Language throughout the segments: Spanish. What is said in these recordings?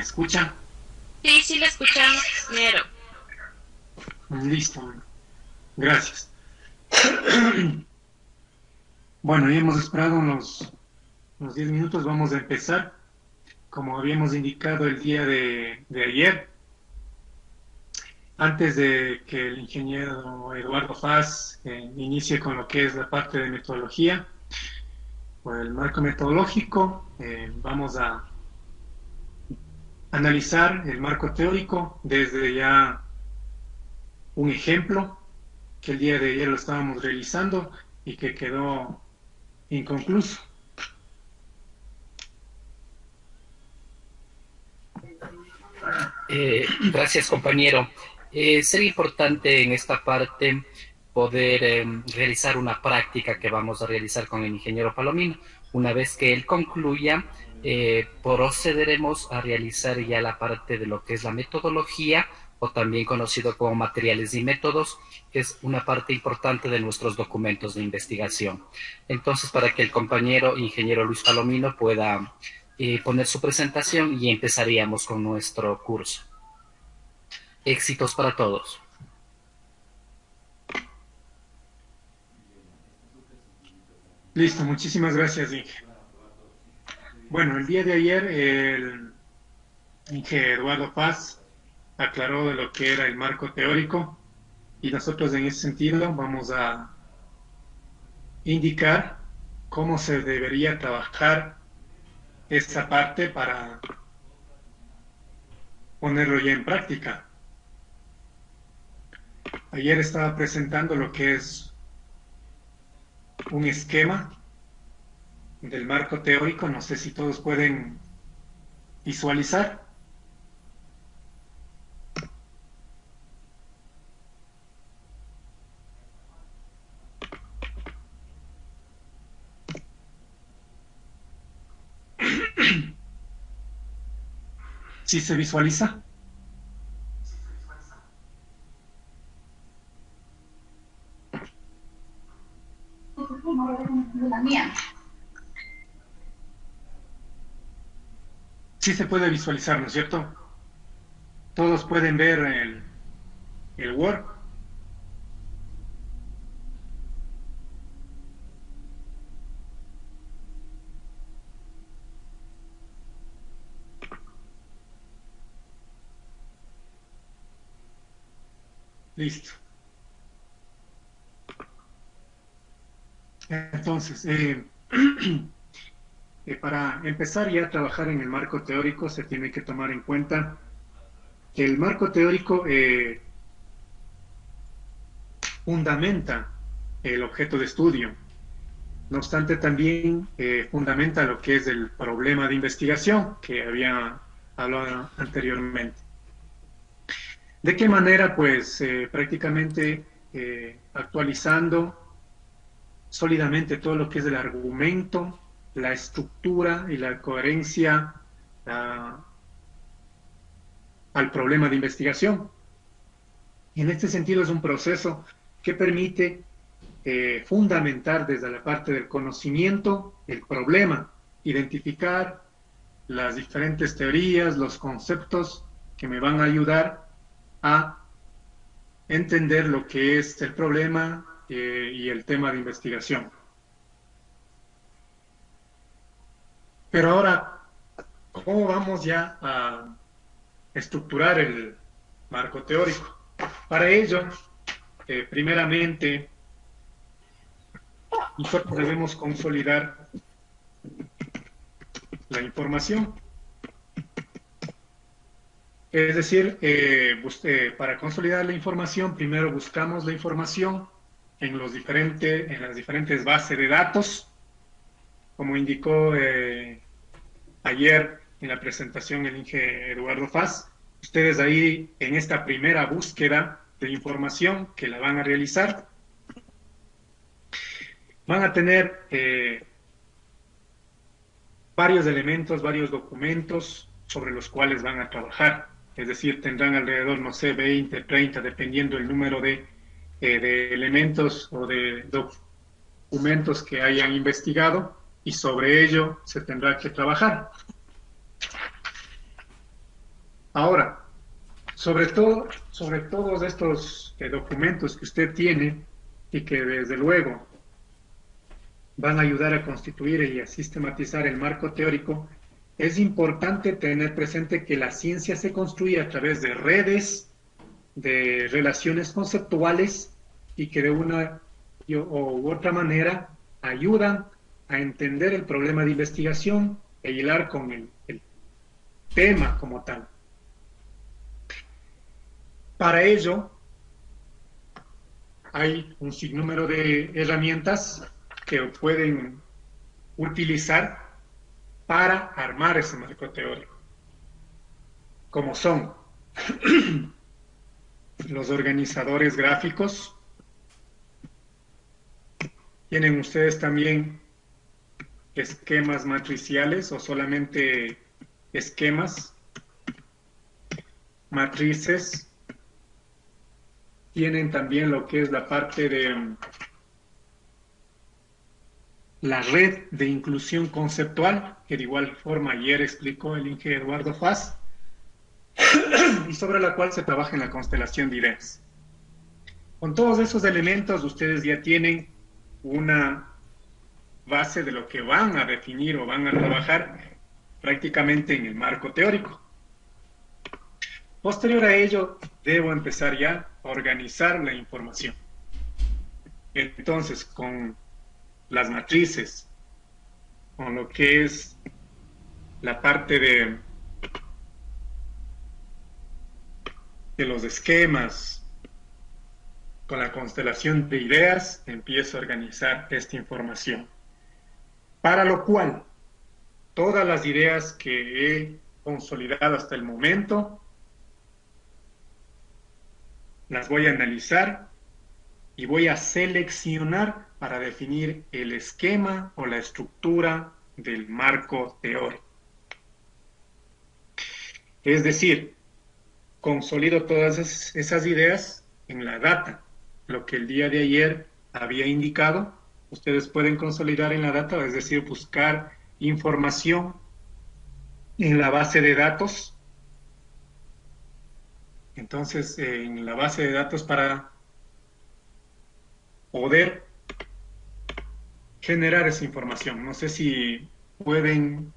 ¿Me escucha? Sí, sí, le escuchamos, ingeniero. Listo, gracias. Bueno, ya hemos esperado unos 10 minutos, vamos a empezar. Como habíamos indicado el día de ayer, antes de que el ingeniero Eduardo Faz inicie con lo que es la parte de metodología o el marco metodológico, vamos a analizar el marco teórico desde ya un ejemplo que el día de ayer lo estábamos realizando y que quedó inconcluso. Gracias, compañero. Sería importante en esta parte poder realizar una práctica que vamos a realizar con el ingeniero Palomino. Una vez que él concluya, procederemos a realizar ya la parte de lo que es la metodología, o también conocido como materiales y métodos, que es una parte importante de nuestros documentos de investigación. Entonces, para que el compañero ingeniero Luis Palomino pueda poner su presentación, y empezaríamos con nuestro curso. Éxitos para todos. Listo, muchísimas gracias, Inge. Bueno, el día de ayer el Inge Eduardo Paz aclaró de lo que era el marco teórico y nosotros en ese sentido vamos a indicar cómo se debería trabajar esa parte para ponerlo ya en práctica. Ayer estaba presentando lo que es un esquema del marco teórico, no sé si todos pueden visualizar. ¿Sí se visualiza? Sí se puede visualizar, ¿no es cierto? Todos pueden ver el Word. Listo. Entonces, para empezar ya a trabajar en el marco teórico se tiene que tomar en cuenta que el marco teórico fundamenta el objeto de estudio. No obstante, también fundamenta lo que es el problema de investigación que había hablado anteriormente. ¿De qué manera? Pues prácticamente actualizando sólidamente todo lo que es el argumento, la estructura y la coherencia al problema de investigación. Y en este sentido es un proceso que permite fundamentar desde la parte del conocimiento el problema, identificar las diferentes teorías, los conceptos que me van a ayudar a entender lo que es el problema y el tema de investigación. Pero ahora, ¿cómo vamos ya a estructurar el marco teórico? Para ello, primeramente, nosotros debemos consolidar la información. Es decir, para consolidar la información, primero buscamos la información en las diferentes bases de datos, como indicó ayer en la presentación el Inge Eduardo Faz. Ustedes ahí en esta primera búsqueda de información que la van a realizar, van a tener varios elementos, varios documentos sobre los cuales van a trabajar. Es decir, tendrán alrededor, no sé, 20, 30, dependiendo el número de elementos o de documentos que hayan investigado, y sobre ello se tendrá que trabajar. Ahora, sobre todos estos documentos que usted tiene y que desde luego van a ayudar a constituir y a sistematizar el marco teórico, es importante tener presente que la ciencia se construye a través de redes, de relaciones conceptuales y que de una u otra manera ayudan a entender el problema de investigación e hilar con el tema como tal. Para ello, hay un sinnúmero de herramientas que pueden utilizar para armar ese marco teórico, como son los organizadores gráficos. Tienen ustedes también esquemas matriciales o solamente esquemas, matrices. Tienen también lo que es la parte de la red de inclusión conceptual, que de igual forma ayer explicó el ingeniero Eduardo Faz, y sobre la cual se trabaja en la constelación de ideas. Con todos esos elementos ustedes ya tienen una base de lo que van a definir o van a trabajar prácticamente en el marco teórico. Posterior a ello, debo empezar ya a organizar la información. Entonces, con las matrices, con lo que es la parte de los esquemas, con la constelación de ideas, empiezo a organizar esta información. Para lo cual, todas las ideas que he consolidado hasta el momento, las voy a analizar y voy a seleccionar para definir el esquema o la estructura del marco teórico. Es decir, consolido todas esas ideas en la data, lo que el día de ayer había indicado. Ustedes pueden consolidar en la data, es decir, buscar información en la base de datos. Entonces, en la base de datos para poder generar esa información. No sé si pueden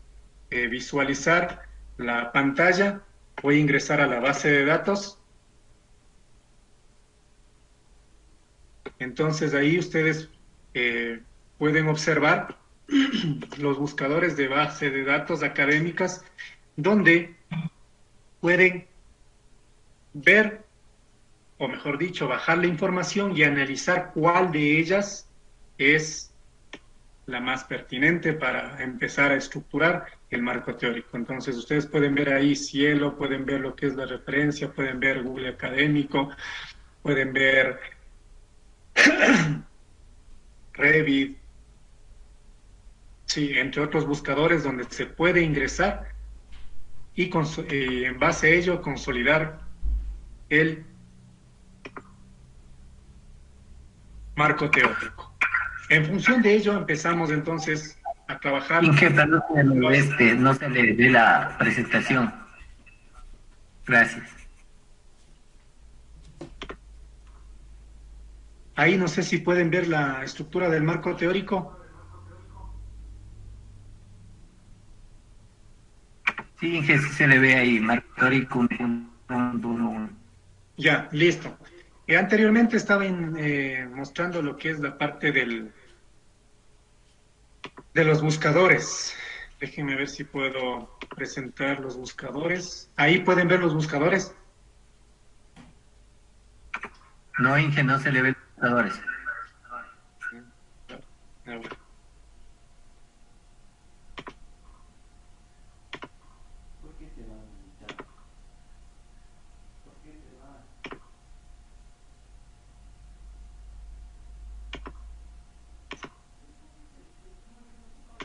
visualizar la pantalla. Voy a ingresar a la base de datos. Entonces ahí ustedes pueden observar los buscadores de base de datos académicas donde pueden ver, o mejor dicho, bajar la información y analizar cuál de ellas es la más pertinente para empezar a estructurar el marco teórico. Entonces ustedes pueden ver ahí Cielo, pueden ver lo que es la referencia, pueden ver Google Académico, pueden ver Revit, sí, entre otros buscadores donde se puede ingresar y en base a ello consolidar el marco teórico. En función de ello empezamos entonces a trabajar. Inge, perdón, no se le ve la presentación. Gracias. Ahí no sé si pueden ver la estructura del marco teórico. Sí, Inge, sí se le ve ahí, marco teórico. Ya, listo. Anteriormente estaba mostrando lo que es la parte de los buscadores. Déjenme ver si puedo presentar los buscadores. Ahí pueden ver los buscadores. No, Inge, no se le ve los buscadores.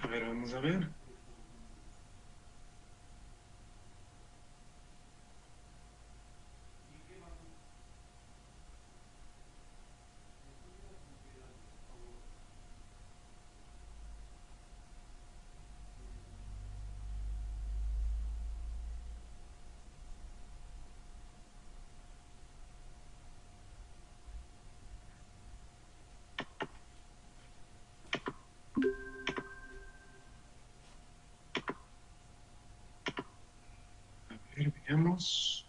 A ver, vamos a ver. Veamos.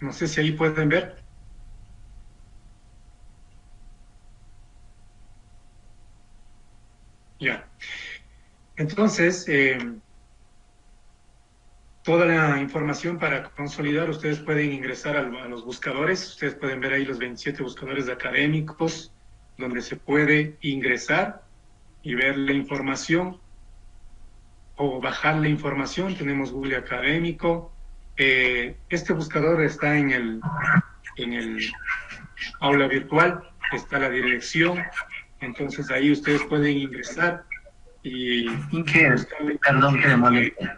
No sé si ahí pueden ver. Ya. Entonces, toda la información para consolidar, ustedes pueden ingresar a los buscadores. Ustedes pueden ver ahí los 27 buscadores académicos, donde se puede ingresar y ver la información o bajar la información. Tenemos Google Académico. Este buscador está en el aula virtual, está la dirección. Entonces ahí ustedes pueden ingresar y Inge, buscar la perdón que le información. moleste.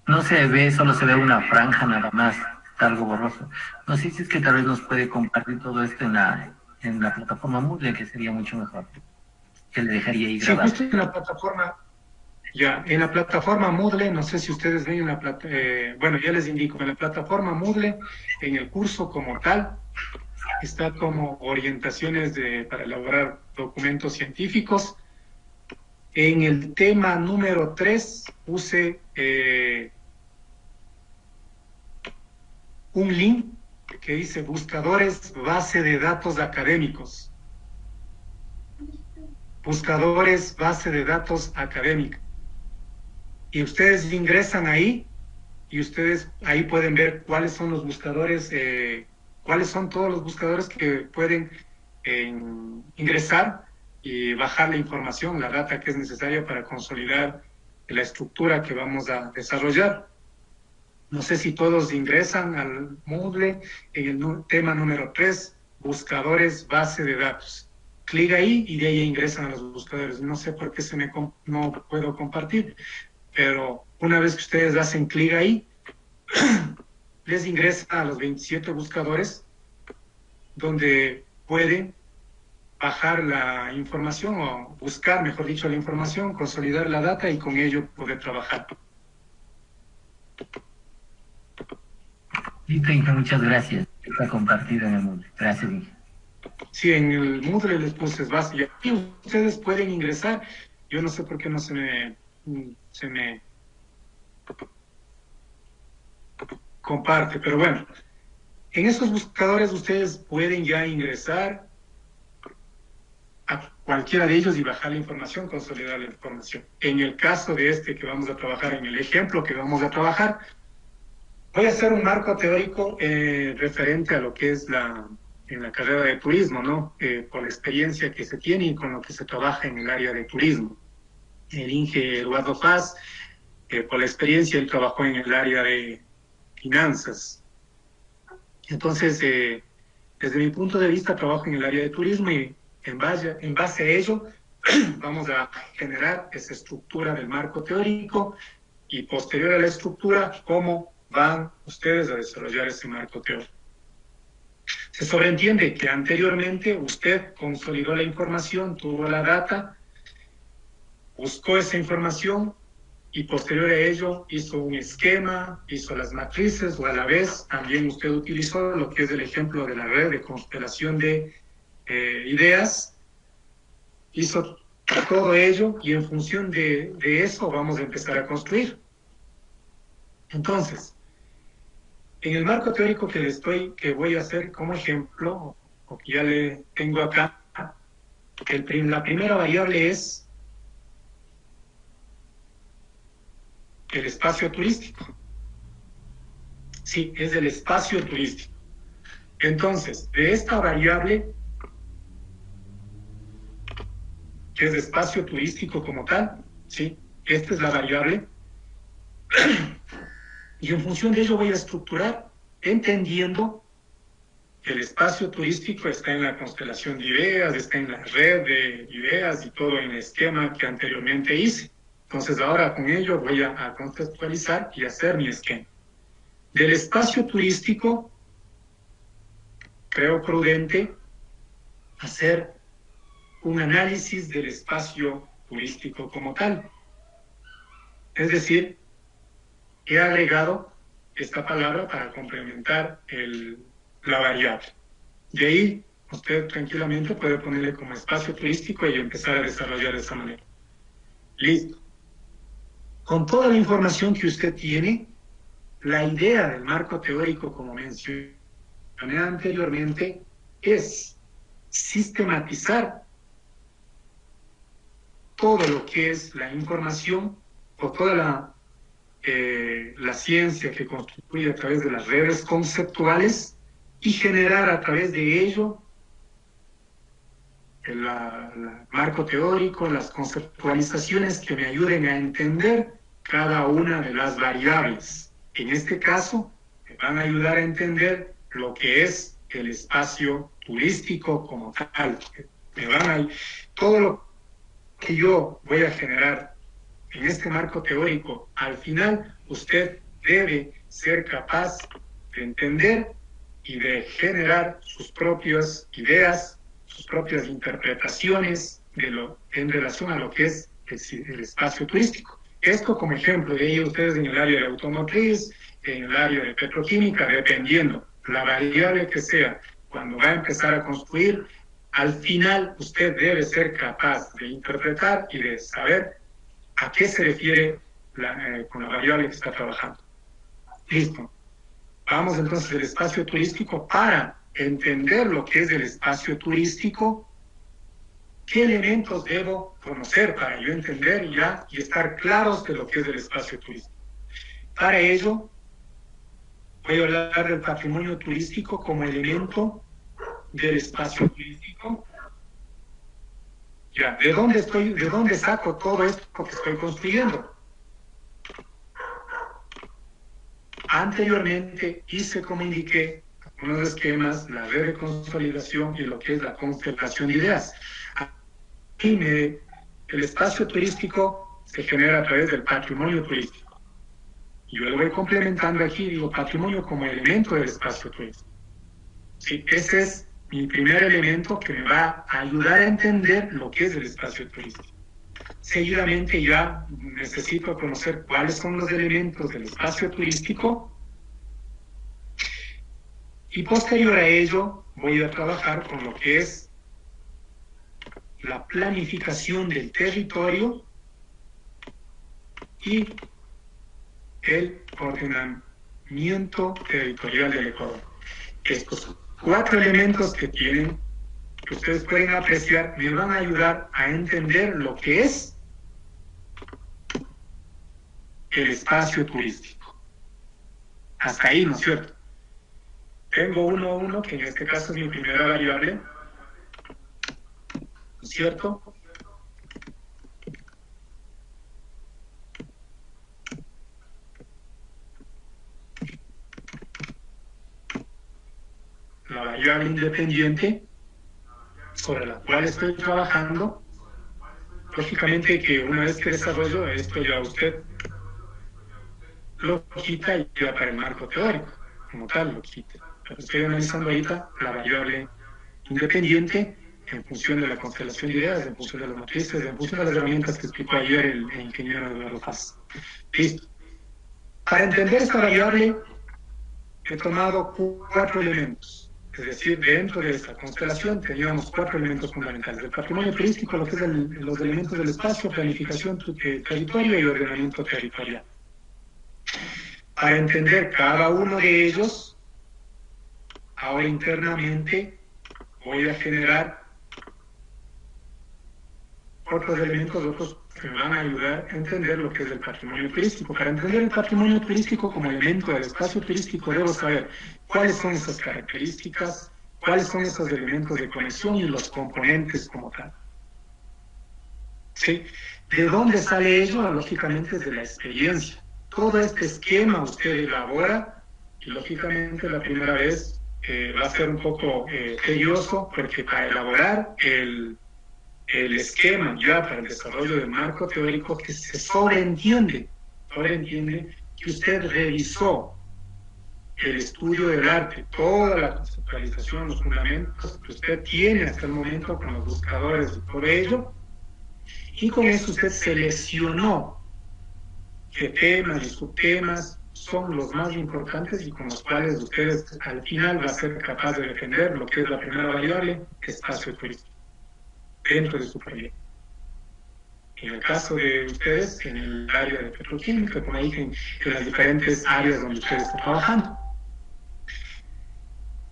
No se ve, solo se ve una franja nada más, está algo borroso. No sé si es que tal vez nos puede compartir todo esto en la plataforma Moodle, que sería mucho mejor, que le dejaría ahí Sí, grabado. justo en la plataforma, ya, en la plataforma Moodle, no sé si ustedes ven bueno, ya les indico, en la plataforma Moodle, en el curso como tal, está como orientaciones para elaborar documentos científicos. En el tema número 3 puse un link que dice buscadores base de datos académicos. Buscadores base de datos académicos. Y ustedes ingresan ahí y ustedes ahí pueden ver cuáles son los buscadores, cuáles son todos los buscadores que pueden ingresar y bajar la información, la data que es necesaria para consolidar la estructura que vamos a desarrollar. No sé si todos ingresan al Moodle en el tema número 3, buscadores base de datos. Clic ahí y de ahí ingresan a los buscadores. No sé por qué no puedo compartir, pero una vez que ustedes hacen clic ahí, les ingresa a los 27 buscadores donde pueden bajar la información o buscar, mejor dicho, la información, consolidar la data y con ello poder trabajar. Listo, Inge, muchas gracias. Está compartido en el Moodle. Gracias, Inge. Sí, en el Moodle les puse base y aquí ustedes pueden ingresar. Yo no sé por qué no se me comparte, pero bueno, en esos buscadores ustedes pueden ya ingresar a cualquiera de ellos y bajar la información, consolidar la información. En el caso de este que vamos a trabajar, en el ejemplo que vamos a trabajar, voy a hacer un marco teórico referente a lo que es en la carrera de turismo, ¿no? Por la experiencia que se tiene y con lo que se trabaja en el área de turismo. El Inge Eduardo Paz, por la experiencia, él trabajó en el área de finanzas. Entonces, desde mi punto de vista, trabajo en el área de turismo y en base a ello vamos a generar esa estructura del marco teórico y posterior a la estructura, cómo van ustedes a desarrollar ese marco teórico. Se sobreentiende que anteriormente usted consolidó la información, tuvo la data, buscó esa información y posterior a ello hizo un esquema, hizo las matrices o a la vez también usted utilizó lo que es el ejemplo de la red de constelación de ideas, hizo todo ello y en función de eso vamos a empezar a construir. Entonces, en el marco teórico que voy a hacer como ejemplo, o que ya le tengo acá, la primera variable es el espacio turístico. Sí, es el espacio turístico. Entonces, de esta variable, que es espacio turístico como tal, ¿sí? Esta es la variable. Y en función de ello voy a estructurar entendiendo que el espacio turístico está en la constelación de ideas, está en la red de ideas y todo en el esquema que anteriormente hice. Entonces ahora con ello voy a contextualizar y hacer mi esquema. Del espacio turístico, creo prudente hacer un análisis del espacio turístico como tal. Es decir, he agregado esta palabra para complementar la variable. De ahí, usted tranquilamente puede ponerle como espacio turístico y empezar a desarrollar de esa manera. Listo. Con toda la información que usted tiene, la idea del marco teórico, como mencioné anteriormente, es sistematizar todo lo que es la información o toda la ciencia que constituye a través de las redes conceptuales y generar a través de ello el marco teórico, las conceptualizaciones que me ayuden a entender cada una de las variables. En este caso, me van a ayudar a entender lo que es el espacio turístico como tal. Todo lo que yo voy a generar en este marco teórico, al final usted debe ser capaz de entender y de generar sus propias ideas, sus propias interpretaciones en relación a lo que es el espacio turístico. Esto como ejemplo, de ello ustedes en el área de automotriz, en el área de petroquímica, dependiendo la variable que sea, cuando va a empezar a construir, al final usted debe ser capaz de interpretar y de saber a qué se refiere con la variable que está trabajando. Listo. Vamos entonces al espacio turístico. Para entender lo que es el espacio turístico, ¿qué elementos debo conocer para yo entender ya y estar claros de lo que es el espacio turístico? Para ello, voy a hablar del patrimonio turístico como elemento del espacio turístico. Ya, ¿de dónde saco todo esto que estoy construyendo? Anteriormente hice, como indiqué, unos esquemas, la red de consolidación y lo que es la constelación de ideas. Aquí el espacio turístico se genera a través del patrimonio turístico. Y yo lo voy complementando aquí, digo patrimonio como elemento del espacio turístico. Sí, ese es mi primer elemento que me va a ayudar a entender lo que es el espacio turístico. Seguidamente ya necesito conocer cuáles son los elementos del espacio turístico y posterior a ello voy a trabajar con lo que es la planificación del territorio y el ordenamiento territorial del Ecuador. Estos son 4 elementos que ustedes pueden apreciar, me van a ayudar a entender lo que es el espacio turístico. Hasta ahí, ¿no es cierto? Tengo 1, que en este caso es mi primera variable, ¿no es cierto? La variable independiente sobre la cual estoy trabajando. Lógicamente que una vez que desarrollo esto, ya usted lo quita y ya para el marco teórico, como tal lo quita. Pero estoy analizando ahorita la variable independiente en función de la constelación de ideas, en función de las matrices, en función de las herramientas que explicó ayer el ingeniero Eduardo Paz. Listo. Para entender esta variable he tomado 4 elementos. Es decir, dentro de esta constelación teníamos 4 elementos fundamentales. El patrimonio turístico, lo que es los elementos del espacio, planificación territorial y ordenamiento territorial. Para entender cada uno de ellos, ahora internamente voy a generar otros elementos, otros que me van a ayudar a entender lo que es el patrimonio turístico. Para entender el patrimonio turístico como elemento del espacio turístico, debo saber cuáles son esas características, cuáles son esos elementos de conexión y los componentes como tal. ¿Sí? ¿De dónde sale ello? Lógicamente de la experiencia. Todo este esquema usted elabora y lógicamente la primera vez va a ser un poco tedioso porque para elaborar el esquema ya para el desarrollo del marco teórico, que se sobreentiende que usted revisó el estudio del arte, toda la conceptualización, los fundamentos que usted tiene hasta el momento con los buscadores y todo ello, y con eso usted seleccionó qué temas y subtemas son los más importantes y con los cuales ustedes al final va a ser capaz de defender lo que es la primera variable, espacio turístico, dentro de su proyecto. En el caso de ustedes, en el área de petroquímica, como dije, en las diferentes áreas donde ustedes están trabajando.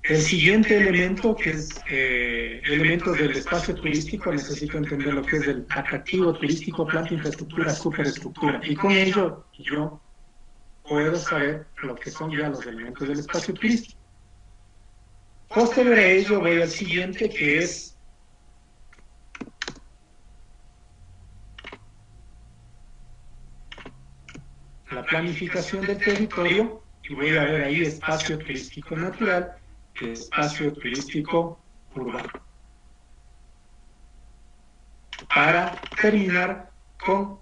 El siguiente elemento, que es elementos del espacio turístico, necesito entender lo que es el atractivo turístico, planta, infraestructura, superestructura. Y con ello yo puedo saber lo que son ya los elementos del espacio turístico. Posterior a ello voy al siguiente, que es la planificación del territorio, y voy a ver ahí espacio turístico natural, espacio turístico urbano. Para terminar con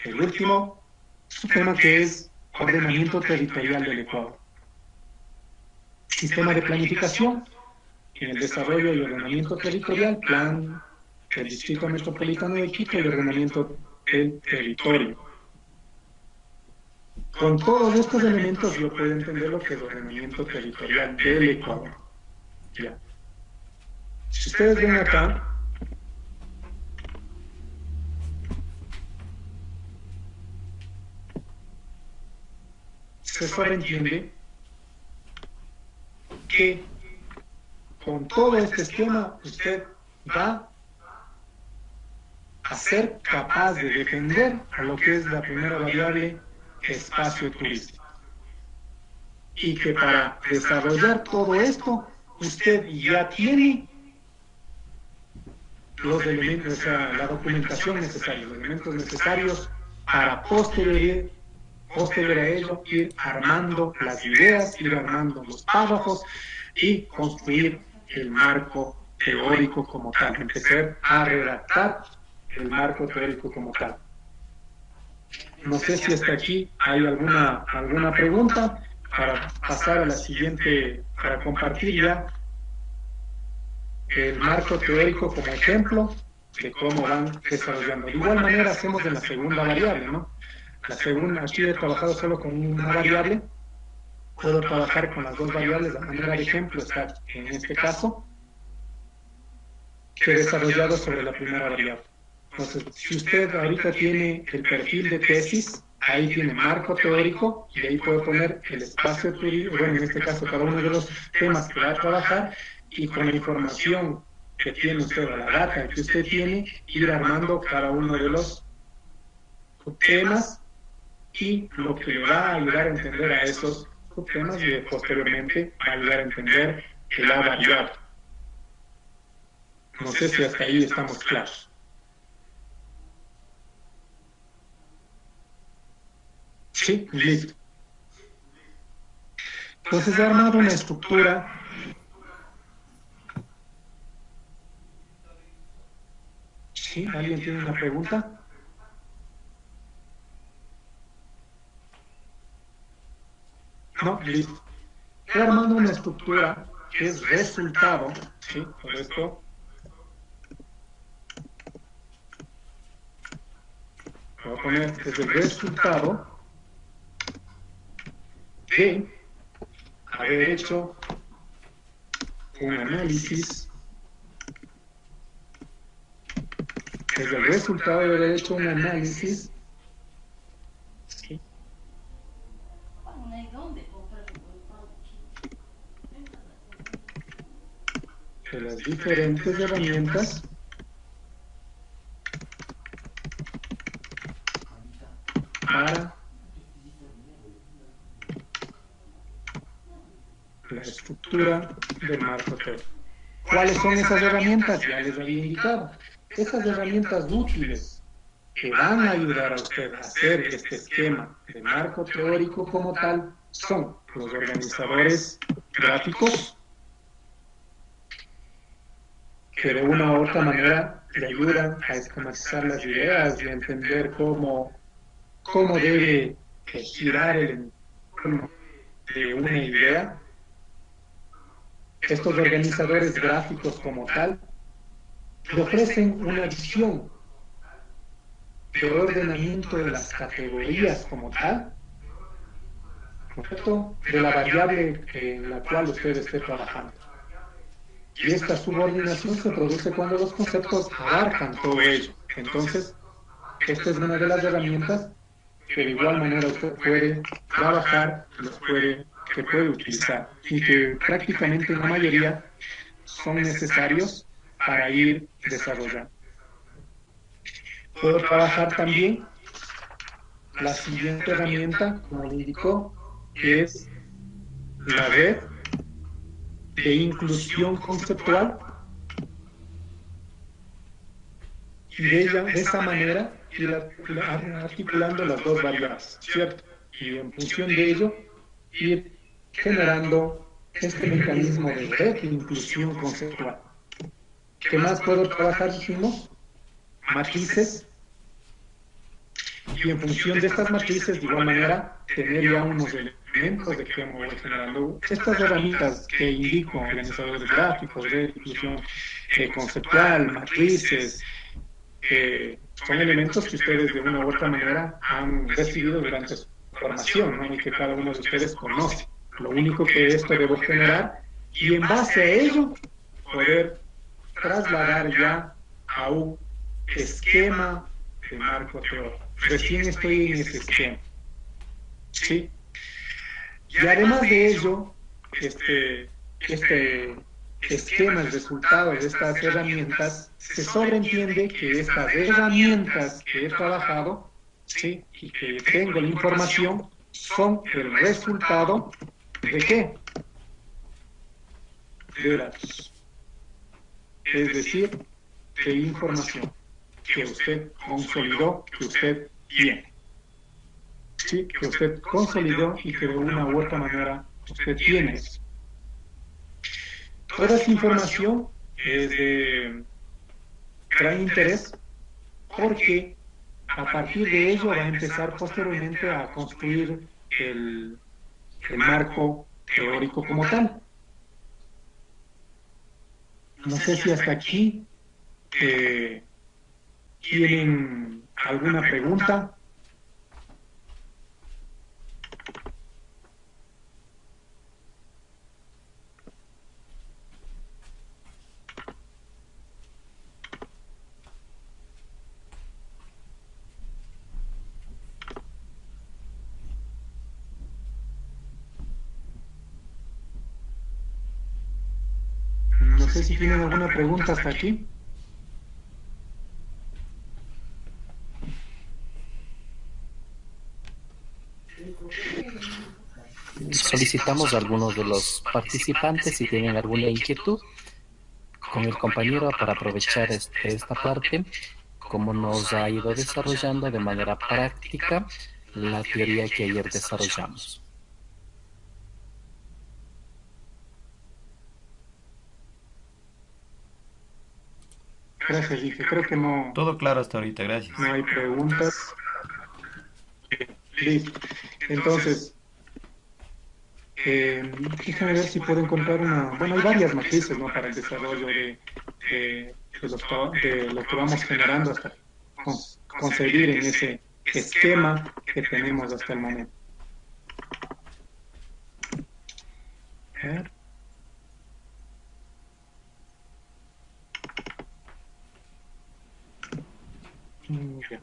el último tema, que es ordenamiento territorial del Ecuador. Sistema de planificación en el desarrollo y ordenamiento territorial, plan del Distrito Metropolitano de Quito y ordenamiento del territorio. Con todos estos elementos yo puedo entender lo que es el ordenamiento territorial del Ecuador. Ya. Si ustedes ven acá, se sobreentiende que con todo este esquema usted va a ser capaz de defender a lo que es la primera variable, espacio turístico. Y que para desarrollar todo esto, usted ya tiene los elementos, o sea, la documentación necesaria, los elementos necesarios para posterior a ello ir armando las ideas, ir armando los párrafos y construir el marco teórico como tal, empezar a redactar el marco teórico como tal. No sé si hasta aquí hay alguna pregunta para pasar a la siguiente, para compartir ya el marco teórico como ejemplo de cómo van desarrollando. De igual manera hacemos en la segunda variable, ¿no? La segunda, aquí he trabajado solo con una variable, puedo trabajar con las dos variables, la manera de ejemplo está en este caso, que he desarrollado sobre la primera variable. Entonces, si usted ahorita tiene el perfil de tesis, ahí tiene marco teórico y ahí puede poner el espacio turístico, bueno, en este caso cada uno de los temas que va a trabajar, y con la información que tiene usted, la data que usted tiene, ir armando cada uno de los temas y lo que le va a ayudar a entender a esos subtemas y posteriormente va a ayudar a entender la variable. No sé si hasta ahí estamos claros. Sí, listo. Entonces he armado una estructura ¿Sí? ¿Alguien tiene una pregunta? No, listo. Estoy armando una estructura que es resultado, ¿sí? Por esto voy a poner que es el resultado de haber hecho un análisis, es el resultado de haber hecho un análisis, ¿sí? De las diferentes herramientas para la estructura del marco teórico. ¿Cuáles son esas herramientas? Ya les había indicado. Esas herramientas útiles que van a ayudar a usted a hacer este esquema de marco teórico como tal son los organizadores gráficos, que de una u otra manera le ayudan a esquematizar las ideas y a entender cómo debe girar el entorno de una idea. Estos organizadores gráficos como tal le ofrecen una visión de ordenamiento de las categorías como tal, ¿correcto? De la variable en la cual usted esté trabajando. Y esta subordinación se produce cuando los conceptos abarcan todo ello. Entonces, esta es una de las herramientas que de igual manera usted puede trabajar, que puede utilizar y que prácticamente en la mayoría son necesarios para ir desarrollando. Puedo trabajar también la siguiente herramienta, como le indicó, que es la red de inclusión conceptual, y de esa manera ir articulando las dos variables, ¿cierto? Y en función de ello, ir generando este mecanismo de red de inclusión conceptual. ¿Qué más puedo trabajar? Dijimos, matrices, y en función de estas matrices, de igual manera, tener ya unos elementos de cómo voy generando estas herramientas que indico, organizadores gráficos, de inclusión conceptual, matrices, son elementos que ustedes de una u otra manera han recibido durante su formación, ¿no? Y que cada uno de ustedes conoce. Lo único que esto debo generar y en base a ello poder trasladar ya a un esquema de marco teórico. Recién estoy en ese esquema. ¿Sí? Y además de ello, este esquema, el resultado de estas herramientas, se sobreentiende que estas herramientas que he trabajado, ¿sí? Y que tengo la información, son el resultado de ¿qué? De datos. Es decir, de información que usted consolidó, que usted tiene. ¿Sí? Que usted consolidó y que de una u otra manera usted tiene eso. Toda esa información es de gran interés porque a partir de ello va a empezar posteriormente a construir el marco teórico como tal. No sé si hasta aquí tienen alguna pregunta. No sé si tienen alguna pregunta hasta aquí. Solicitamos a algunos de los participantes si tienen alguna inquietud con el compañero para aprovechar esta parte, cómo nos ha ido desarrollando de manera práctica la teoría que ayer desarrollamos. Gracias, dije. Creo que no, Todo claro hasta ahorita, gracias. no hay preguntas. Listo. Entonces, déjame ver si puedo encontrar una. Bueno, hay varias matrices, ¿no? Para el desarrollo de lo que vamos generando hasta conseguir en ese esquema que tenemos hasta el momento. A ver. Ya.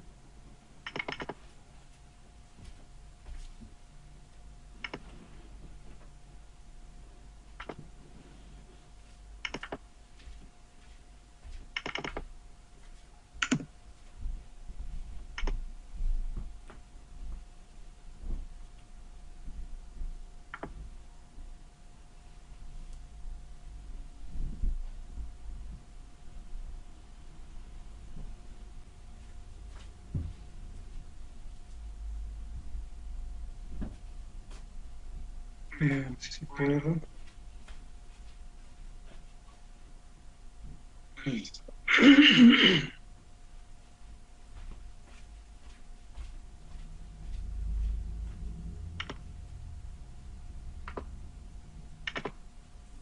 Si puedo.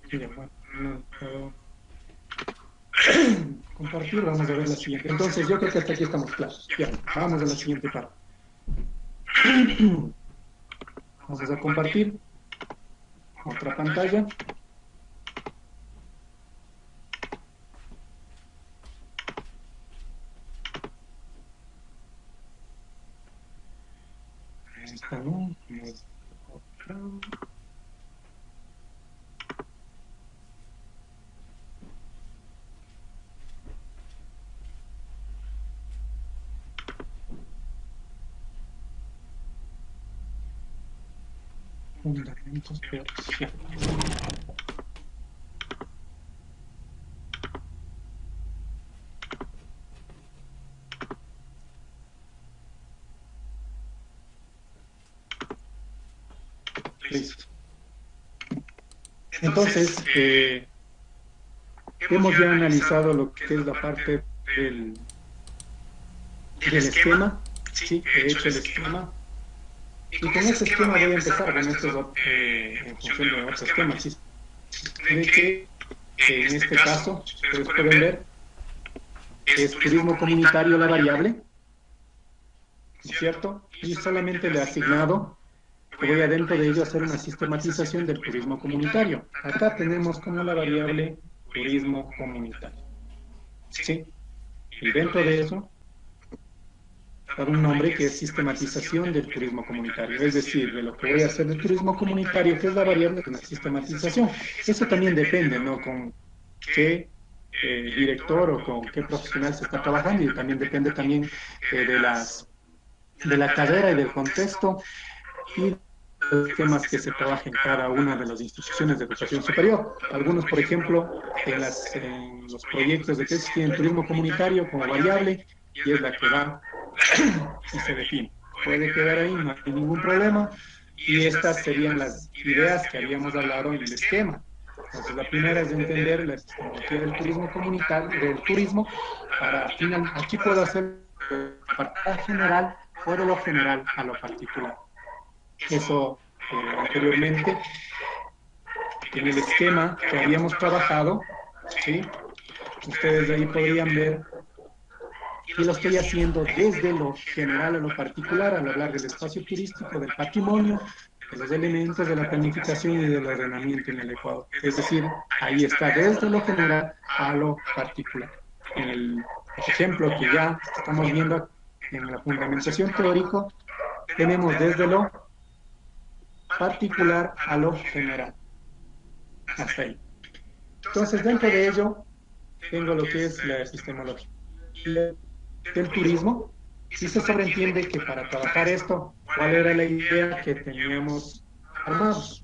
Ya, bueno, no puedo compartir, vamos a ver la siguiente. Entonces, yo creo que hasta aquí estamos claros. Ya, vamos a la siguiente parte. Vamos a compartir otra pantalla. Esta no, es otra. Fundamentos teóricos. Listo. Entonces, hemos ya analizado lo que es la parte del esquema. Sí, he hecho el esquema. Y con este esquema voy a empezar. Bueno, esto es en función de otro esquema. ¿Sí? De que en este caso, ustedes pueden ver, es turismo comunitario la variable, ¿cierto? Y solamente le he asignado que voy adentro de ello a hacer una sistematización del turismo comunitario. Acá tenemos como la variable turismo comunitario. ¿Sí? Y dentro de eso, dar un nombre que es sistematización del turismo comunitario, es decir, de lo que voy a hacer del turismo comunitario, que es la variable de una sistematización. Eso también depende, ¿no? Con qué director o con qué profesional se está trabajando, y también depende también de la carrera y del contexto y los temas que se trabajan en cada una de las instituciones de educación superior. Algunos, por ejemplo, en los proyectos de tesis tienen turismo comunitario como variable, y es la que va y se define. Puede quedar ahí, no hay ningún problema, y estas serían las ideas que habíamos hablado en el esquema. Entonces, la primera es entender la epistemología del turismo comunitario, del turismo, para final, aquí puedo hacer apartado general o de lo general a lo particular. Eso anteriormente, en el esquema que habíamos trabajado, ¿sí? Ustedes ahí podrían ver que lo estoy haciendo desde lo general a lo particular, al hablar del espacio turístico, del patrimonio, de los elementos de la planificación y del ordenamiento en el Ecuador. Es decir, ahí está desde lo general a lo particular. En el ejemplo que ya estamos viendo en la fundamentación teórica, tenemos desde lo particular a lo general. Hasta ahí. Entonces, dentro de ello, tengo lo que es la epistemología del turismo, y se sobreentiende que para trabajar esto, ¿cuál era la idea que teníamos armados?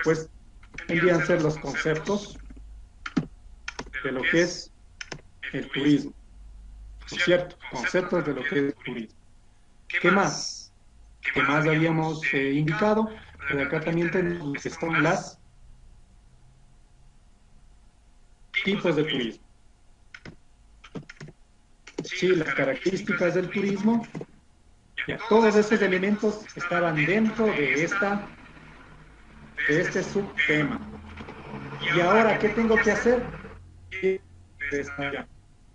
Pues vendrían a ser los conceptos de lo que es el turismo, ¿no es cierto? Conceptos de lo que es el turismo. ¿Qué más? ¿Qué más habíamos indicado? Pero acá también tenemos que están las tipos de turismo. Sí, las características del turismo, ya, todos esos elementos estaban dentro de este subtema. Y ahora, ¿qué tengo que hacer?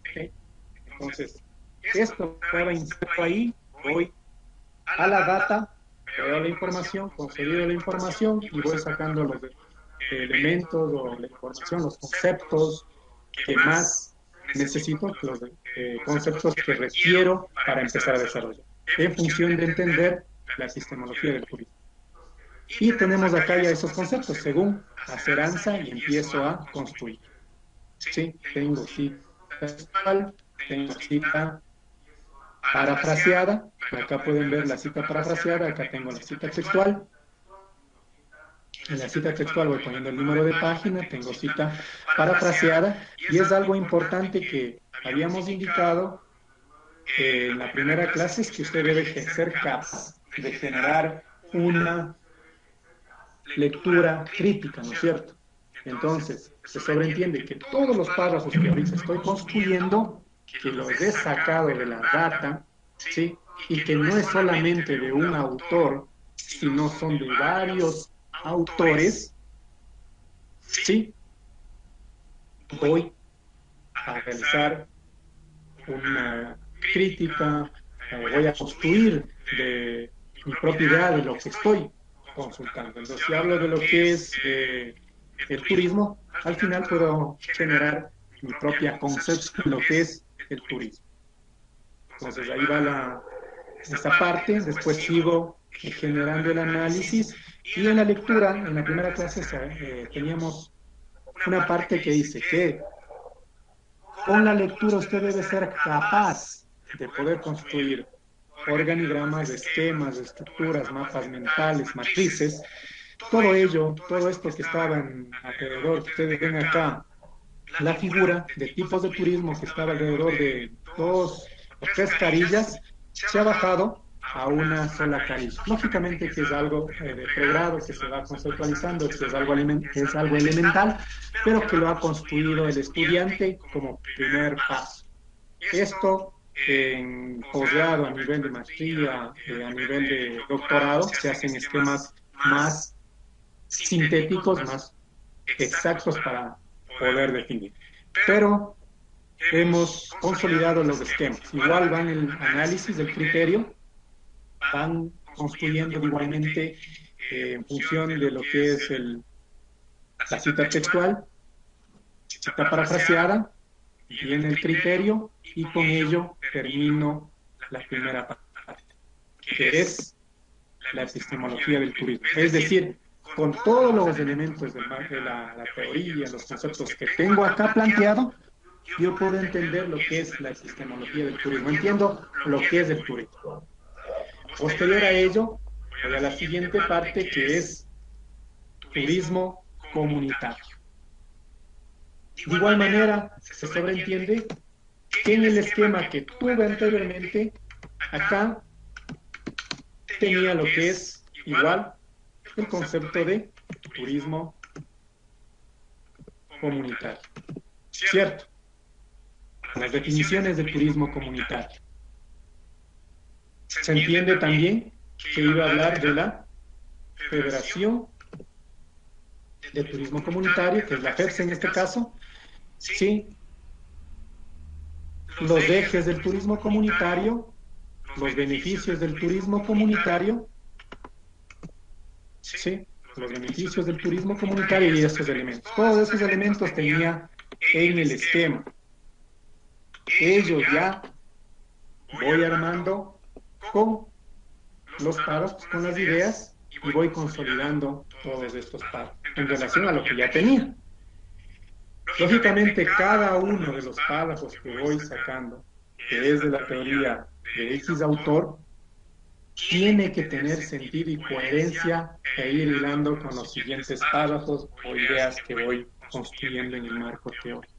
¿Okay? Entonces, esto estaba inserto ahí, voy a la data, veo la información, consolido la información y voy sacando los elementos o la información, los conceptos que más necesito, los conceptos que requiero para empezar a desarrollar, en función de entender la epistemología del turismo. Y tenemos acá ya esos conceptos, según hacer ANSA y empiezo a construir. Sí, tengo cita textual, tengo cita parafraseada, acá pueden ver la cita parafraseada, acá tengo la cita textual. En la cita textual voy poniendo el número de página, tengo cita parafraseada, y es algo importante que habíamos indicado en la primera clase, es que usted debe ser capaz de generar una lectura crítica, ¿no es cierto? Entonces, se sobreentiende que todos los párrafos que ahorita estoy construyendo, que los he sacado de la data, ¿sí? Y que no es solamente de un autor, sino son de varios autores, ¿sí? Voy a realizar una crítica, voy a construir de mi propia idea de lo que estoy consultando. Entonces, si hablo de lo que es el turismo, al final puedo generar mi propia concepción de lo que es el turismo. Entonces, ahí va esta parte, después sigo generando el análisis y en la lectura, en la primera clase teníamos una parte que dice que con la lectura usted debe ser capaz de poder construir organigramas, esquemas, estructuras, mapas mentales, matrices, todo ello, todo esto que estaban alrededor, que ustedes ven acá, la figura de tipos de turismo que estaba alrededor de 2 o 3 carillas, se ha bajado a una sola carilla. Lógicamente que es algo de pregrado, que se va conceptualizando, que es algo elemental, pero que lo ha construido el estudiante como primer paso. Esto en posgrado, a nivel de maestría, a nivel de doctorado, se hacen esquemas más sintéticos, más exactos para poder definir. Pero hemos consolidado los esquemas. Igual van el análisis del criterio, van construyendo igualmente en función de lo que es la cita textual, cita parafraseada, viene el criterio y con ello termino la primera parte, que es la epistemología del turismo. Es decir, con todos los elementos de la teoría, los conceptos que tengo acá planteado, yo puedo entender lo que es la epistemología del turismo, entiendo lo que es el turismo. Posterior a ello, voy a la siguiente parte, que es turismo comunitario. De igual manera, se sobreentiende que en el esquema que tuve anteriormente, acá tenía lo que es igual el concepto de turismo comunitario. ¿Cierto? Las definiciones de turismo comunitario. Se entiende también que iba a hablar de la Federación de Turismo Comunitario, que es la FEPS en este caso, ¿sí? Los ejes del turismo comunitario, los beneficios del turismo comunitario, ¿sí? Los beneficios del turismo comunitario y esos elementos. Todos esos elementos tenía en el esquema. Ellos ya voy armando con los párrafos, con las ideas, y voy consolidando todos estos párrafos en relación a lo que ya tenía. Lógicamente, cada uno de los párrafos que voy sacando, que es de la teoría de X autor, tiene que tener sentido y coherencia e ir hilando con los siguientes párrafos o ideas que voy construyendo en el marco teórico.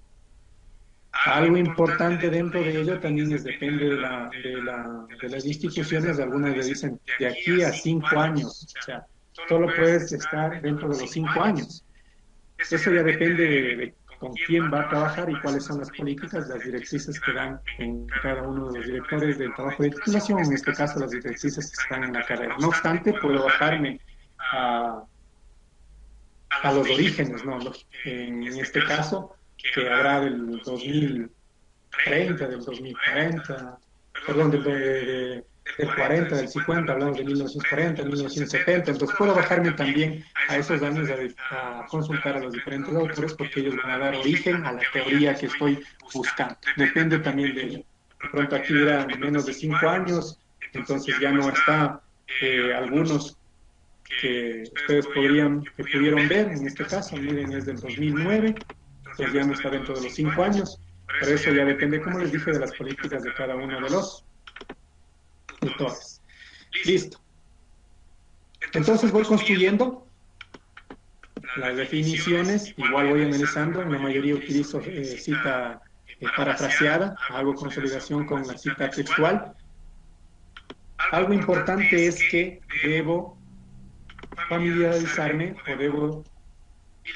Algo importante dentro de ello también depende de las instituciones. Algunas le dicen de aquí a 5 años, o sea, solo puedes estar dentro de los 5 años. Eso ya depende de con quién va a trabajar y cuáles son las políticas, las directrices que dan en cada uno de los directores del trabajo de titulación, en este caso las directrices que están en la carrera. No obstante, puedo bajarme a los orígenes, ¿no? En este caso, que habrá del 2030, del 2040, perdón, del 40, del 50, hablamos de 1940, 1970, entonces puedo bajarme también a esos años a consultar a los diferentes autores porque ellos van a dar origen a la teoría que estoy buscando. Depende también de ello. De pronto aquí era menos de 5 años, entonces ya no está algunos que ustedes pudieron ver, en este caso, miren, es del 2009, entonces ya no está dentro de los 5 años, pero eso ya depende, como les dije, de las políticas de cada uno de los autores. Listo. Entonces voy construyendo las definiciones, igual voy analizando, en la mayoría utilizo cita parafraseada, hago consolidación con la cita textual. Algo importante es que debo familiarizarme o debo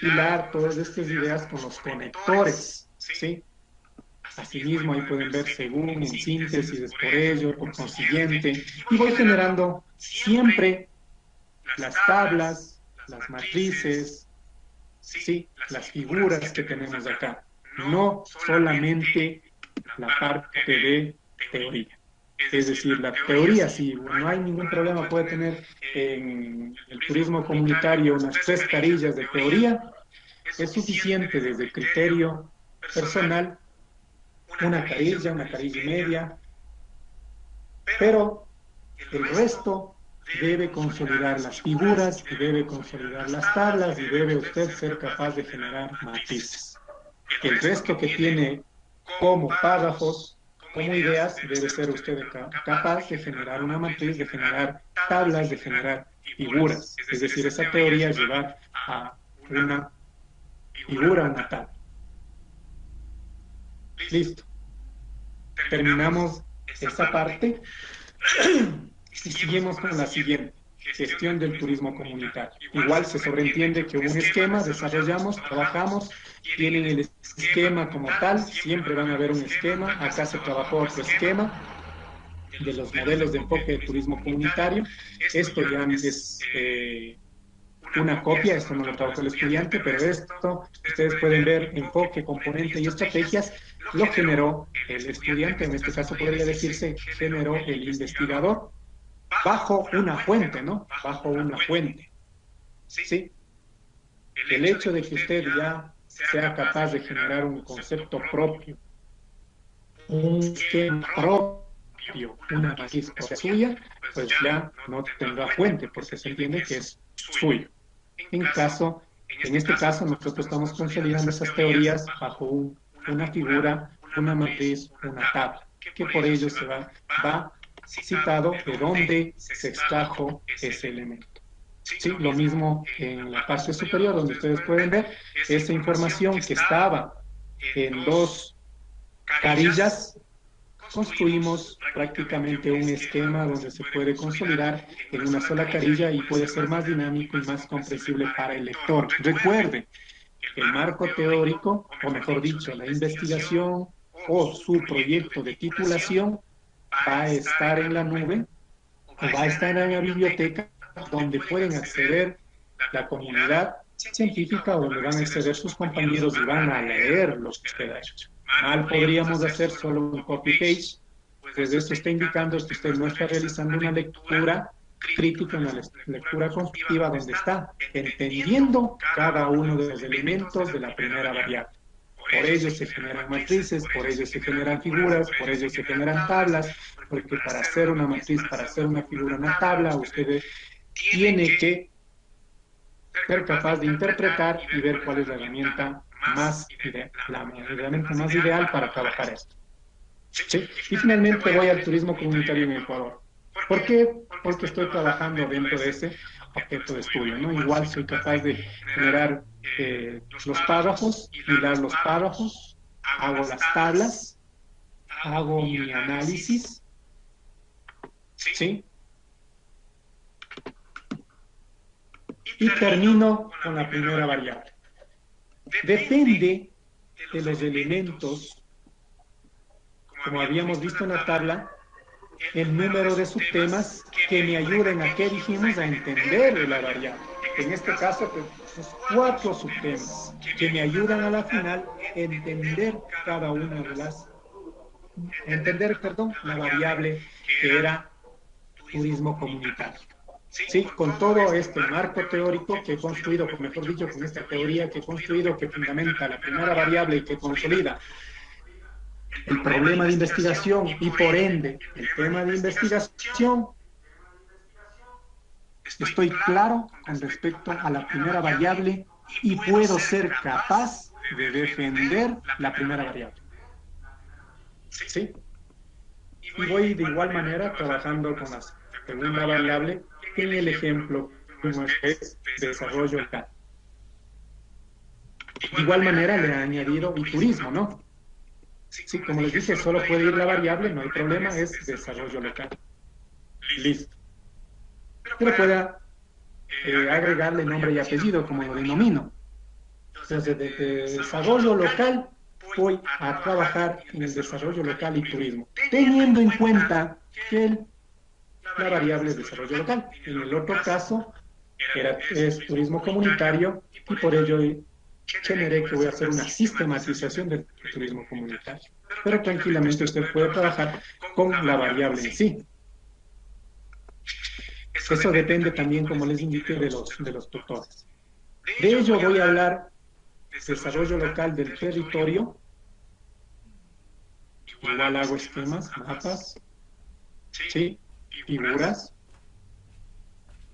hilar todas estas ideas con los conectores, ¿sí? Asimismo, ahí pueden ver según, en síntesis, es por ello, por consiguiente, y voy generando siempre las tablas, las matrices, ¿sí? Las figuras que tenemos acá, no solamente la parte de teoría. Es decir, la teoría, si no hay ningún problema, puede tener en el turismo comunitario unas 3 carillas de teoría, es suficiente desde criterio personal, una carilla y media, pero el resto debe consolidar las figuras, y debe consolidar las tablas, y debe usted ser capaz de generar matrices. El resto que tiene como párrafos, como ideas, debe ser usted capaz de generar una matriz, de generar tablas, de generar figuras. Es decir, esa teoría es llevar a una figura, una tabla. Listo. Terminamos esta parte y seguimos con la siguiente. Gestión del turismo comunitario. Igual se sobreentiende que hubo un esquema, desarrollamos, trabajamos, tienen el esquema como tal, siempre van a haber un esquema, acá se trabajó otro esquema de los modelos de enfoque de turismo comunitario. Esto ya es una copia, esto no lo trabajó el estudiante, pero esto ustedes pueden ver enfoque, componente y estrategias, lo generó el estudiante, en este caso podría decirse generó el investigador, bajo una fuente, ¿no? Bajo una fuente. ¿Sí? El hecho de que usted ya sea capaz de generar un concepto propio, un esquema propio, una matriz suya, pues ya no tendrá fuente, porque se entiende que es suyo. En este caso, nosotros estamos consolidando esas teorías bajo una figura, una matriz, una tabla, que por ello se va citado de dónde se extrajo ese elemento. Sí, lo mismo en la parte superior, donde ustedes pueden ver esa información que estaba en 2 carillas, construimos prácticamente un esquema donde se puede consolidar en una sola carilla y puede ser más dinámico y más comprensible para el lector. Recuerde, el marco teórico, o mejor dicho, la investigación o su proyecto de titulación va a estar en la nube o va a estar en la biblioteca donde pueden acceder la comunidad científica o donde van a acceder sus compañeros y van a leer los que usted ha hecho. Mal podríamos hacer solo un copy-paste, pues esto está indicando que usted no está realizando una lectura crítica, una lectura constructiva donde está entendiendo cada uno de los elementos de la primera variable. Por ello se generan matrices, por ello se generan figuras, por ello se generan tablas, porque para hacer una matriz, para hacer una figura, una tabla, usted tiene que ser capaz de interpretar y ver cuál es la herramienta más ideal para trabajar esto. ¿Sí? Y finalmente voy al turismo comunitario en Ecuador. ¿Por qué? Porque estoy trabajando dentro de ese objeto de estudio, ¿no? Igual soy capaz de generar los párrafos, hilar los párrafos, hago las tablas, hago mi análisis, ¿sí? Y termino con la primera variable. Depende de los elementos, como habíamos visto en la tabla, el número de subtemas que me ayuden a, ¿qué dijimos? A entender la variable. En este caso, pues, 4 subtemas que me ayudan a la final a entender cada una de las, la variable que era turismo comunitario. Sí, con todo este marco teórico que he construido, o mejor dicho, con esta teoría que he construido, que fundamenta la primera variable y que consolida el problema de investigación y por ende el tema de investigación, estoy claro con respecto a la primera variable y puedo ser capaz de defender la primera variable. ¿Sí? Y voy de igual manera trabajando con la segunda variable en el ejemplo como es desarrollo local. De igual manera le he añadido y turismo, ¿no? Sí, como les dije, solo puede ir la variable, no hay problema, es desarrollo local. Listo. Pero pueda agregarle nombre y apellido, como lo denomino. Entonces, de desarrollo local voy a trabajar en el desarrollo local y turismo, teniendo en cuenta que la variable es desarrollo local. En el otro caso, es turismo comunitario y por ello generé que voy a hacer una sistematización del turismo comunitario. Pero tranquilamente usted puede trabajar con la variable en sí. Eso depende también, como les indiqué, de los tutores. De ello voy a hablar desarrollo local del territorio. Igual hago esquemas, mapas, ¿sí? Figuras,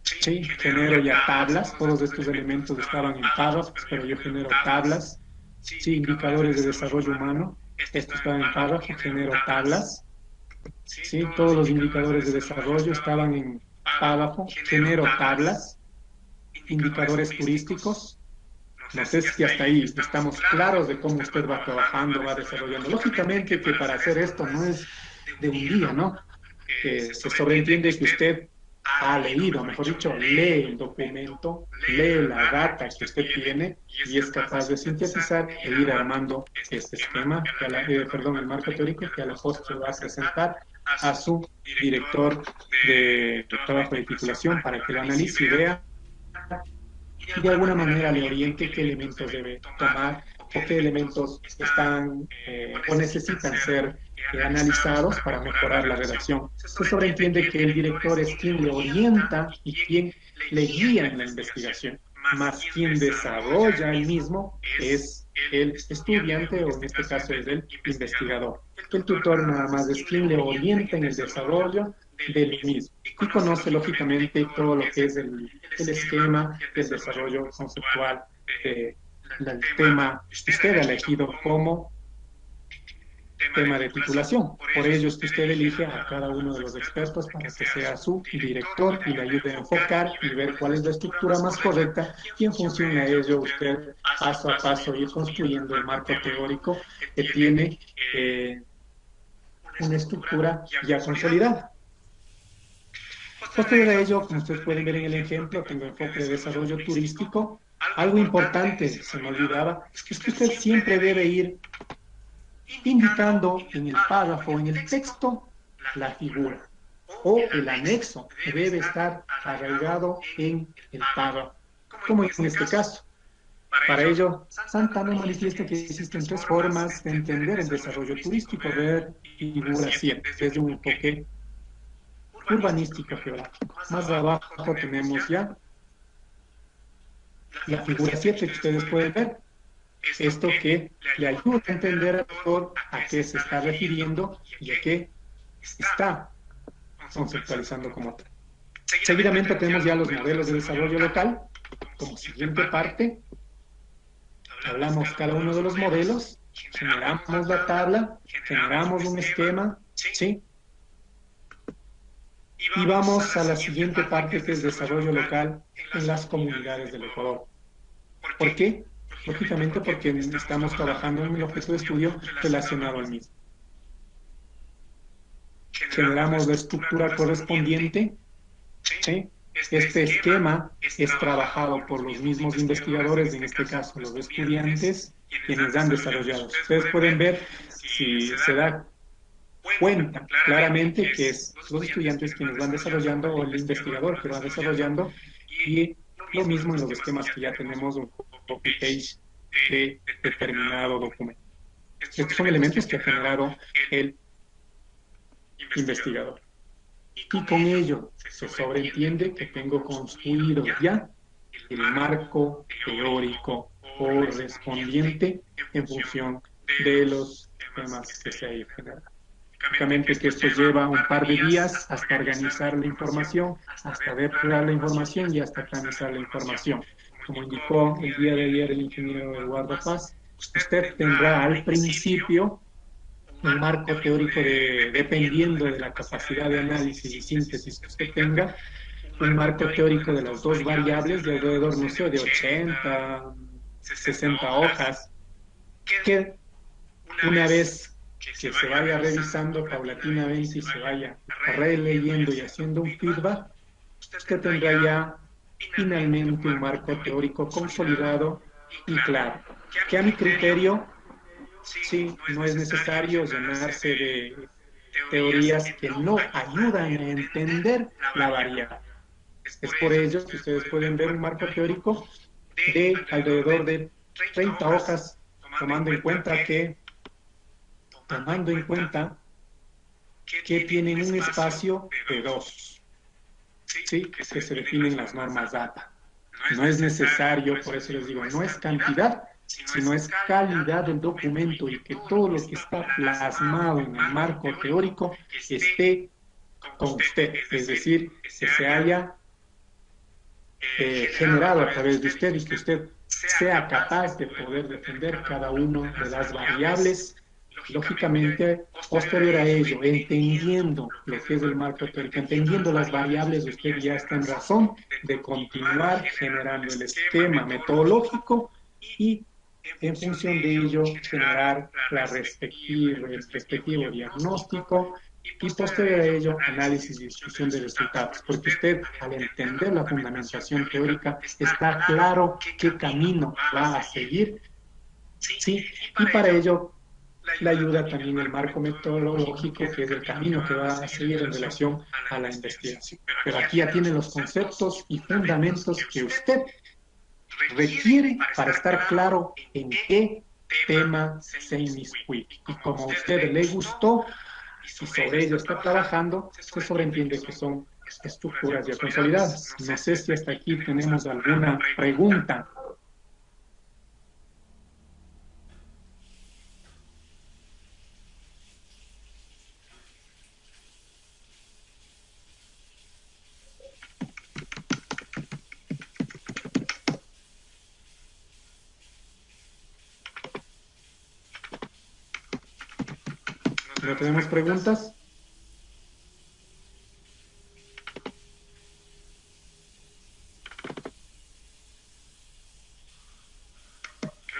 ¿sí? Genero ya tablas. Todos estos elementos estaban en párrafos, pero yo genero tablas, ¿sí? Indicadores de desarrollo humano. Estos estaban en párrafos, genero tablas, ¿sí? Todos los indicadores de desarrollo estaban en párrafo, genero tablas. Indicadores turísticos. No sé si hasta ahí estamos claros de cómo usted va trabajando, va desarrollando. Lógicamente que para hacer esto no es de un día, ¿no? Se sobreentiende que usted ha leído, mejor dicho, lee el documento, lee la data que usted tiene y es capaz de sintetizar e ir armando este esquema, el marco teórico que a la postre va a presentar a su director de trabajo de titulación para que lo analice y vea y de alguna manera le oriente qué elementos debe tomar o qué elementos están o necesitan ser analizados para mejorar la redacción. Se sobreentiende que el director es quien le orienta y quien le guía en la investigación, más quien desarrolla el mismo es el estudiante o en este caso es el investigador. El tutor nada más es quien le orienta en el desarrollo del mismo y conoce lógicamente todo lo que es el esquema del desarrollo conceptual del tema que usted ha elegido como tema de titulación. Por ello es que usted elige a cada uno de los expertos para que sea su director y le ayude a enfocar y ver cuál es la estructura más correcta y en función a ello usted paso a paso ir construyendo el marco teórico que tiene una estructura ya consolidada. Posterior a ello, como ustedes pueden ver en el ejemplo, tengo enfoque de desarrollo turístico. Algo importante, se me olvidaba, es que usted siempre debe ir indicando en el párrafo, en el texto, la figura o el anexo que debe estar arraigado en el párrafo, como en este caso. Para ello, Santana manifiesta que existen tres formas de entender el desarrollo turístico, ver figura 7, desde un enfoque urbanístico geográfico. Más abajo tenemos ya la figura 7 que ustedes pueden ver. Esto que le ayuda a entender al autor a qué se está refiriendo y a qué está conceptualizando como tal. Seguidamente tenemos ya los modelos de desarrollo local. Como siguiente parte, hablamos cada uno de los modelos, generamos la tabla, generamos un esquema, ¿sí? Y vamos a la siguiente parte que es desarrollo local en las comunidades del Ecuador. ¿Por qué? Lógicamente porque estamos trabajando en el objeto de estudio relacionado al mismo. Generamos la estructura correspondiente, ¿sí? Este esquema es trabajado por los mismos investigadores, en este caso los estudiantes, quienes han desarrollado. Ustedes pueden ver, si se da cuenta claramente que es los estudiantes quienes van desarrollando o el investigador que va desarrollando y lo mismo en los esquemas que ya tenemos un copy-paste de determinado documento. Estos son elementos que ha generado el investigador. Y con ello se sobreentiende que tengo construido ya el marco teórico correspondiente en función de los temas que se han generado. Lógicamente que esto lleva un par de días hasta organizar la información, hasta depurar la información y hasta organizar la información. Como indicó el día de ayer el ingeniero Eduardo Paz, usted tendrá al principio un marco teórico dependiendo de la capacidad de análisis y síntesis que usted tenga, un marco teórico de las dos variables de alrededor, no sé, de 80, 60 hojas, que una vez que se vaya revisando paulatinamente y se vaya releyendo y haciendo un feedback, usted tendrá ya finalmente un marco teórico consolidado Y claro, que a mi criterio, sí, no es necesario llenarse de teorías que no ayudan a entender la variable. Es por ello que ustedes pueden ver un marco teórico de alrededor de 30 hojas, tomando en cuenta que tienen un espacio de 2, ¿sí? Que se definen las normas data. No es necesario, por eso les digo, no es cantidad, sino es calidad del documento y que todo lo que está plasmado en el marco teórico esté con usted, es decir, que se haya generado a través de usted y que usted sea capaz de poder defender cada una de las variables. Lógicamente, posterior a ello, entendiendo lo que es el marco teórico, entendiendo las variables, usted ya está en razón de continuar generando el esquema metodológico y en función de ello generar el respectivo diagnóstico y posterior a ello análisis y discusión de resultados, porque usted al entender la fundamentación teórica está claro qué camino va a seguir, ¿sí? Y para ello le ayuda también el marco metodológico, que es el camino que va a seguir en relación a la investigación. Pero aquí ya tiene los conceptos y fundamentos que usted requiere para estar claro en qué tema se inmiscuye. Y como a usted le gustó y sobre ello está trabajando, se sobreentiende que son estructuras ya consolidadas. No sé si hasta aquí tenemos alguna pregunta. ¿No tenemos preguntas?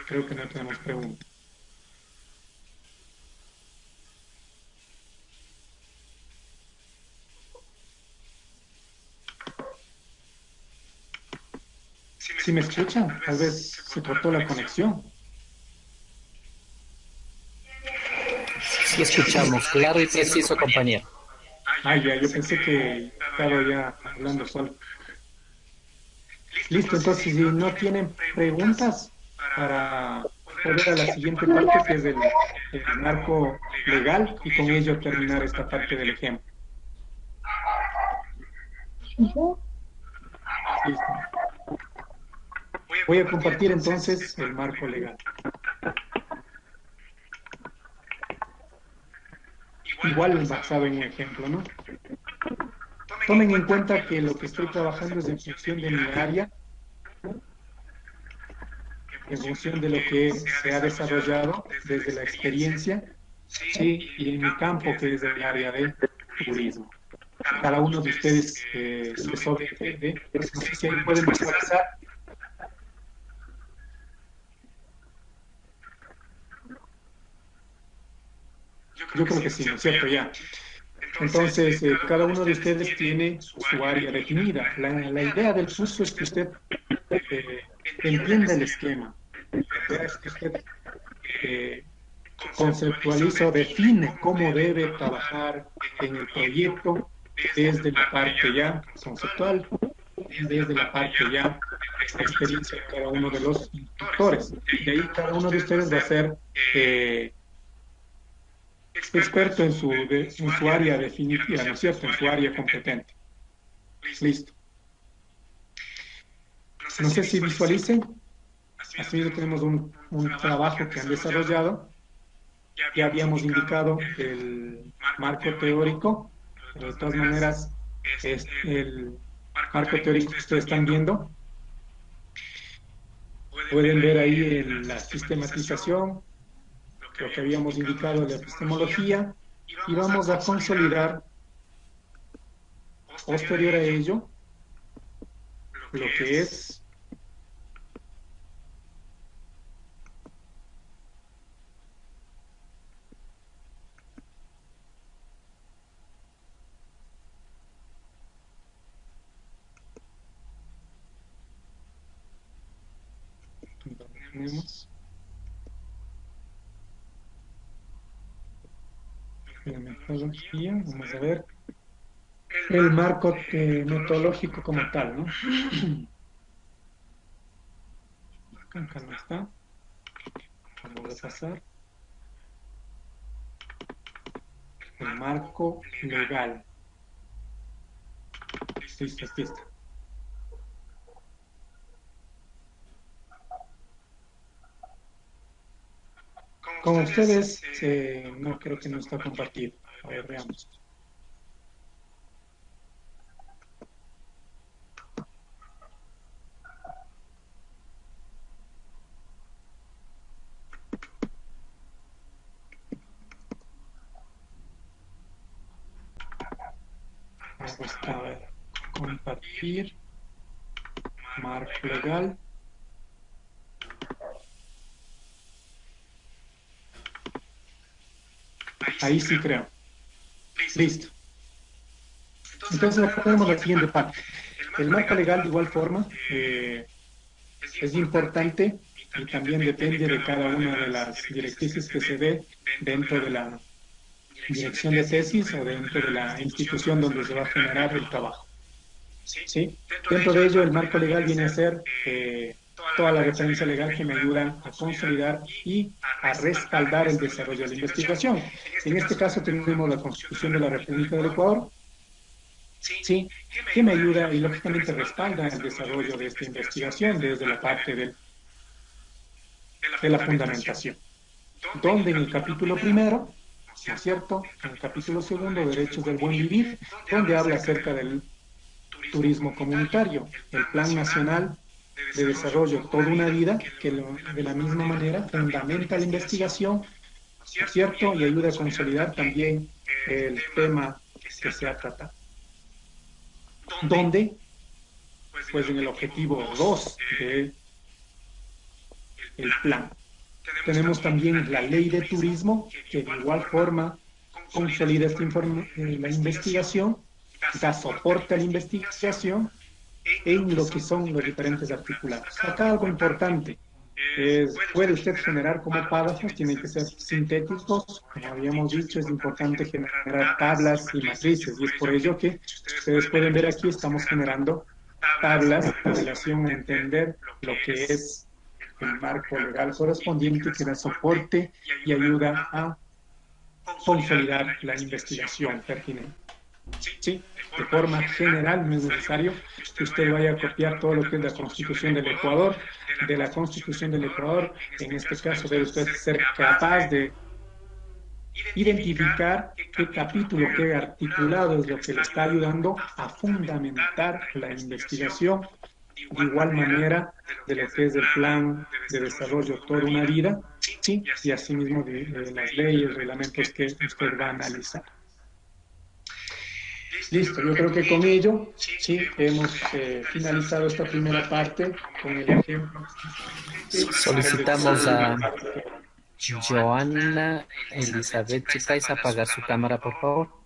Creo que no tenemos preguntas. ¿Sí me escuchan? Tal vez se cortó la conexión. Sí escuchamos, claro y preciso, compañero. Ah, ya, yo pensé que estaba ya hablando solo. Listo, entonces si no tienen preguntas para poder a la siguiente parte, que es el marco legal, y con ello terminar esta parte del ejemplo. Listo. Voy a compartir entonces el marco legal. Igual basado en un ejemplo, ¿no? Tomen en cuenta que lo que estoy trabajando es en función de mi área, en función de lo que se ha desarrollado desde la experiencia, sí, y en mi campo, que es el área de turismo. Cada uno de ustedes se sobreentiende, pues no sé si ahí pueden visualizar. Yo creo que sí, ¿no es cierto? Ya. Entonces, cada uno de ustedes tiene su área definida. La idea del curso es que usted eh, entienda el esquema. La idea es que usted eh, conceptualiza o define cómo debe trabajar en el proyecto desde la parte ya conceptual, desde la parte ya de experiencia de cada uno de los instructores. De ahí cada uno de ustedes va a ser experto en su área definitiva, ¿no es cierto? En su área competente. Listo. No sé si visualicen. Así tenemos un trabajo que han desarrollado. Ya habíamos indicado el marco teórico, pero de todas maneras es el marco teórico que ustedes están viendo. Pueden ver ahí la sistematización, lo que habíamos indicado de la epistemología, y vamos a consolidar posterior a ello lo que es Tenemos la metodología, vamos a ver el marco metodológico como tal, ¿no? Acá no está. Vamos a pasar. El marco legal. Listo, aquí está. Como ustedes, no creo que no está compartido. A ver, veamos. A ver, compartir, marco legal. Ahí sí creo. Listo. Entonces ponemos la siguiente parte. El marco legal de igual forma es importante y también depende de cada una de las directrices que se dé dentro de la dirección de tesis o dentro de la institución donde se va a generar el trabajo. ¿Sí? Dentro de ello, el marco legal viene a ser toda la referencia legal que me ayuda a consolidar y a respaldar el desarrollo de la investigación. En este caso tenemos la Constitución de la República del Ecuador, ¿sí? Que me ayuda y lógicamente respalda el desarrollo de esta investigación desde la parte de la fundamentación, donde en el capítulo primero, ¿no es cierto?, en el capítulo segundo, Derechos del Buen Vivir, donde habla acerca del turismo comunitario, el Plan Nacional de Desarrollo Toda una Vida, que de la misma manera fundamenta la investigación, ¿no es cierto?, y ayuda a consolidar también el tema que se ha tratado. Donde, pues en el objetivo 2 del plan, tenemos también la Ley de Turismo, que de igual forma consolida la investigación, da soporte a la investigación en lo que son los diferentes articulados. Acá algo importante es, puede usted generar como párrafos, tienen que ser sintéticos, como habíamos dicho, es importante generar tablas y matrices, y es por ello que ustedes pueden ver aquí, estamos generando tablas en relación a entender lo que es el marco legal correspondiente que da soporte y ayuda a consolidar la investigación pertinente. ¿Sí? De forma general no es necesario que usted vaya a copiar todo lo que es la Constitución del Ecuador. De la Constitución del Ecuador, en este caso debe usted ser capaz de identificar qué capítulo, qué articulado es lo que le está ayudando a fundamentar la investigación. De igual manera, de lo que es el plan de desarrollo Toda una Vida, ¿sí? Y asimismo de las leyes, reglamentos que usted va a analizar. Listo, yo creo que con ello, sí, hemos finalizado esta primera parte con el ejemplo. Solicitamos a Joana Elizabeth Chipais apagar su cámara, por favor.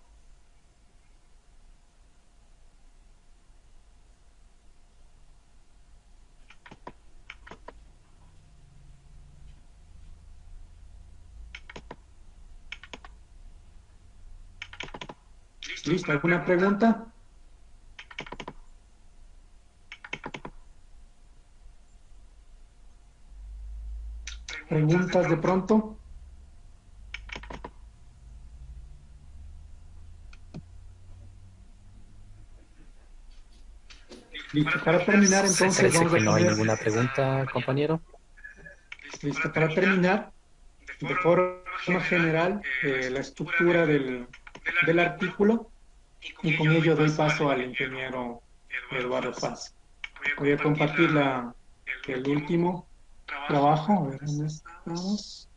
¿Listo? ¿Alguna pregunta? ¿Preguntas de pronto? Listo, para terminar entonces Parece vamos que a no hay poner... ninguna pregunta, compañero. Listo, para terminar, de forma general, la estructura del artículo, y con ello doy paso al ingeniero Eduardo Paz. Voy a compartir el último trabajo. A ver, ¿dónde estamos?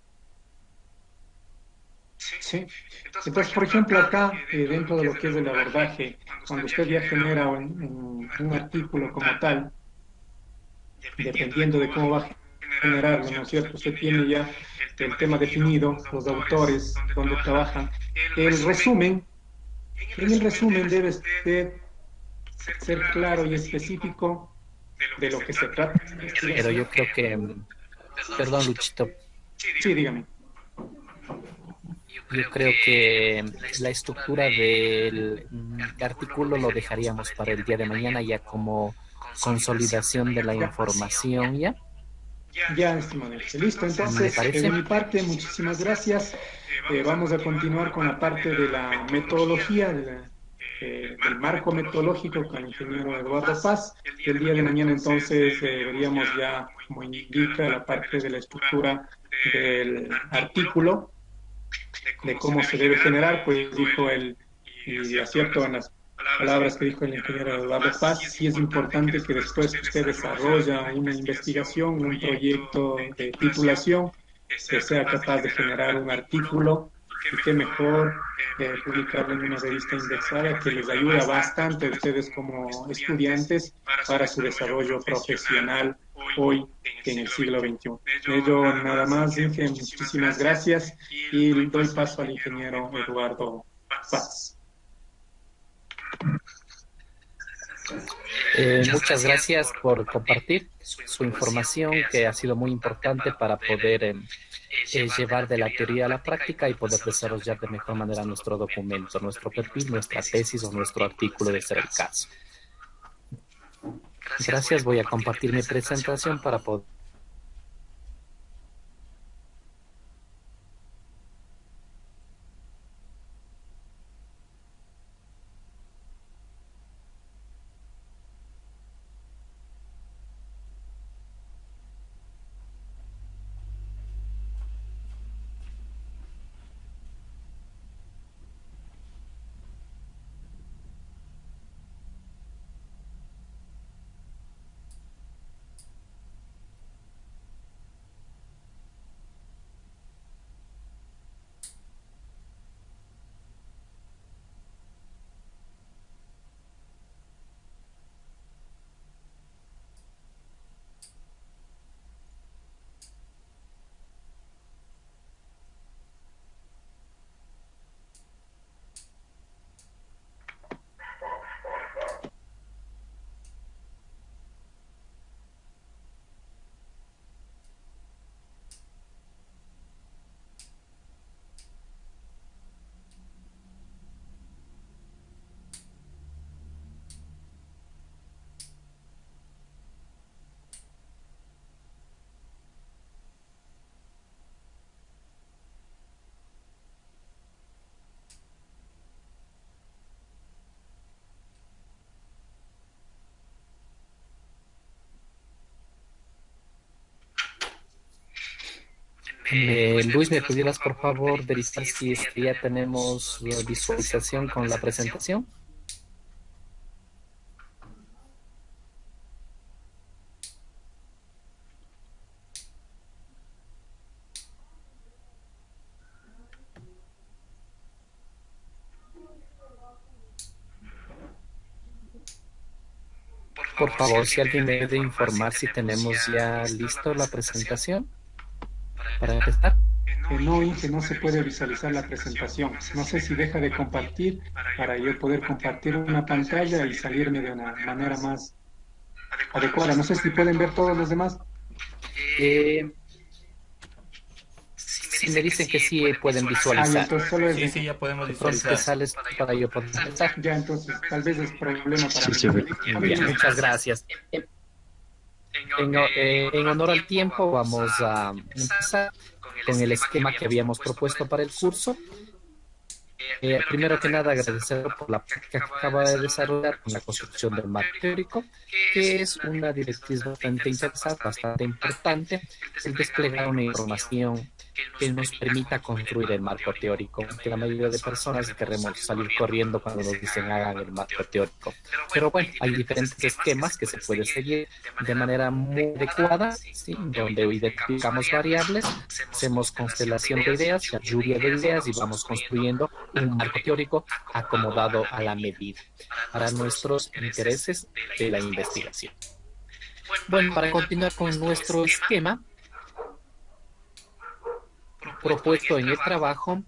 Sí. Entonces, por ejemplo, acá, dentro de lo que es el abordaje, cuando usted ya genera un artículo como tal, dependiendo de cómo va a generarlo, ¿no es cierto? Usted tiene ya el tema definido, los autores, donde trabajan. El resumen, en el resumen debe usted ser claro y específico de lo que se trata. Pero yo creo que Perdón, Luchito. Sí, dígame. Yo creo que la estructura del artículo lo dejaríamos para el día de mañana ya como consolidación de la Ya, información, ¿ya? ya, estimado. Listo, ¿Me entonces, de parece? mi parte, muchísimas gracias. Vamos a continuar con la parte de la metodología, del marco metodológico con el ingeniero Eduardo Paz. El día de mañana, entonces, veríamos ya, como indica, la parte de la estructura del artículo, de cómo se debe generar, pues dijo él, y de acierto en las palabras que dijo el ingeniero Eduardo Paz, sí es importante que después que usted desarrolla una investigación, un proyecto de titulación, que sea capaz de generar un artículo y qué mejor publicarlo en una revista indexada que les ayuda bastante a ustedes como estudiantes para su desarrollo profesional hoy en el siglo XXI. De ello, nada más, Inge, muchísimas gracias y doy paso al ingeniero Eduardo Paz. Muchas gracias por compartir su información que ha sido muy importante para poder llevar de la teoría a la práctica y poder desarrollar de mejor manera nuestro documento, nuestro perfil, nuestra tesis o nuestro artículo de ser el caso. Gracias, voy a compartir mi presentación para poder... Luis, ¿me pudieras por favor verificar si es que ya tenemos visualización con la presentación? Por favor, si alguien me debe informar si tenemos ya listo la presentación para empezar. No, Inge, no se puede visualizar la presentación. No sé si deja de compartir para yo poder compartir una pantalla y salirme de una manera más adecuada. No sé si pueden ver todos los demás. Eh, si me dicen que sí pueden Ah, ya, visualizar, entonces solo es Sí, sí, ya podemos de pronto te visualizar. sales para yo poder empezar. ya, entonces tal vez es problema para Sí, mí. se ve. Ya, muchas gracias. En honor al tiempo, vamos a empezar con el esquema que habíamos propuesto para el curso. Primero que nada, agradecer por la práctica que acaba de desarrollar con la construcción del marco teórico, que es una directriz bastante interesante, bastante importante, el desplegar una información que nos permita construir el marco teórico, que la mayoría de personas queremos salir corriendo cuando nos dicen hagan el marco teórico. Pero bueno, hay diferentes esquemas que se puede seguir de manera muy adecuada, ¿sí? Donde identificamos variables, hacemos constelación de ideas, lluvia de ideas y vamos construyendo un marco teórico acomodado a la medida para nuestros intereses de la investigación. Bueno, para continuar con nuestro esquema propuesto en el trabajo,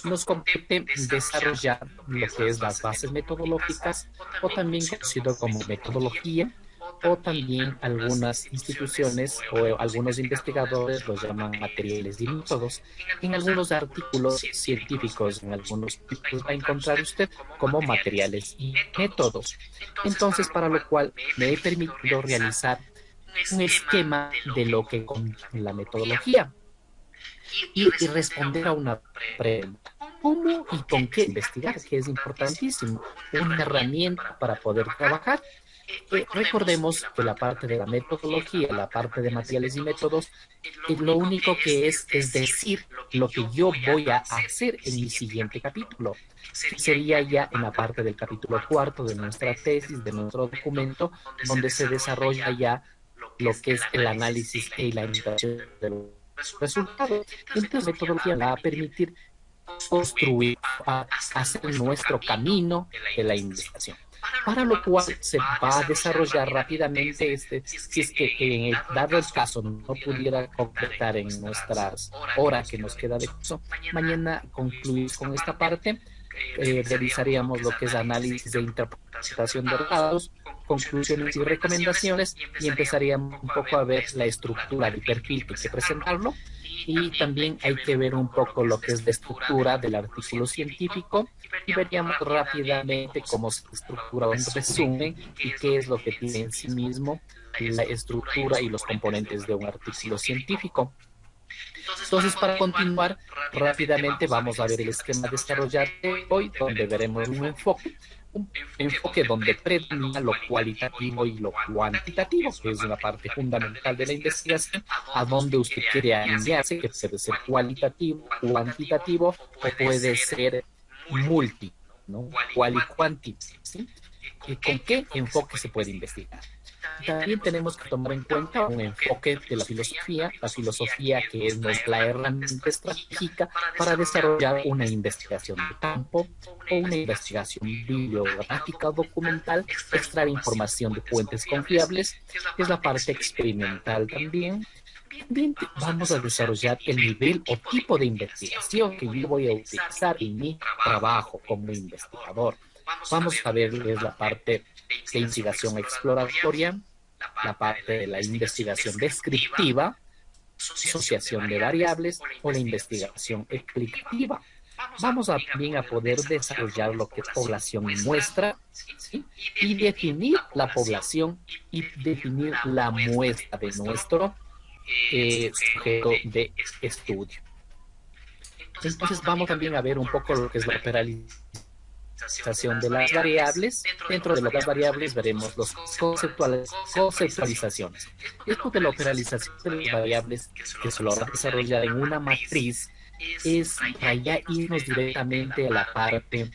nos compete desarrollar lo que es las bases metodológicas, o también conocido como metodología, o también algunas instituciones o algunos investigadores los llaman materiales y métodos. En algunos artículos científicos, en algunos tipos va a encontrar usted como materiales y métodos. Entonces, para lo cual me he permitido realizar un esquema de lo que con la metodología y responder a una pregunta. ¿Cómo y con qué investigar? Que es importantísimo. Una herramienta para poder trabajar. Recordemos que la parte de la metodología, la parte de materiales y métodos, lo único que es decir lo que yo voy a hacer en mi siguiente capítulo. Sería ya en la parte del capítulo cuarto de nuestra tesis, de nuestro documento, donde se desarrolla ya lo que es el análisis y la interpretación de los resultados. Entonces, la metodología va a permitir construir, a hacer nuestro camino de la investigación. Para lo cual se va a desarrollar rápidamente, si es que dado el caso no pudiera completar en nuestras horas que nos queda de curso, mañana concluir con esta parte. Realizaríamos lo que es análisis de interpretación de datos, conclusiones y recomendaciones, y empezaríamos un poco a ver la estructura del perfil que hay que presentarlo, y también hay que ver un poco lo que es la estructura del artículo científico, y veríamos rápidamente cómo se estructura un resumen y qué es lo que tiene en sí mismo la estructura y los componentes de un artículo científico. Entonces, para continuar rápidamente, vamos a ver el esquema desarrollado hoy, donde veremos un enfoque donde predomina lo cualitativo y lo cuantitativo, que es una parte fundamental de la investigación, a donde usted quiere alinearse, que puede ser cualitativo, cuantitativo, o puede ser multi, ¿no? Cual y cuanti, ¿sí? ¿Con qué enfoque se puede investigar? También tenemos que tomar en cuenta un enfoque de la filosofía que es nuestra herramienta estratégica para desarrollar una investigación de campo o una investigación bibliográfica o documental, extraer información de fuentes confiables, que es la parte experimental también. También vamos a desarrollar el nivel o tipo de investigación que yo voy a utilizar en mi trabajo como investigador. Vamos a ver la parte de investigación exploratoria, la parte de la investigación descriptiva, asociación de variables o la investigación explicativa. Vamos también a poder desarrollar lo que es población y muestra, ¿sí? Y definir la población y definir la muestra de nuestro sujeto de estudio. Entonces vamos también a ver un poco lo que es la operación de las variables. Dentro de las variables veremos los conceptualizaciones. Esto de la operación de las variables que se logra desarrollar en una matriz es allá irnos directamente a la parte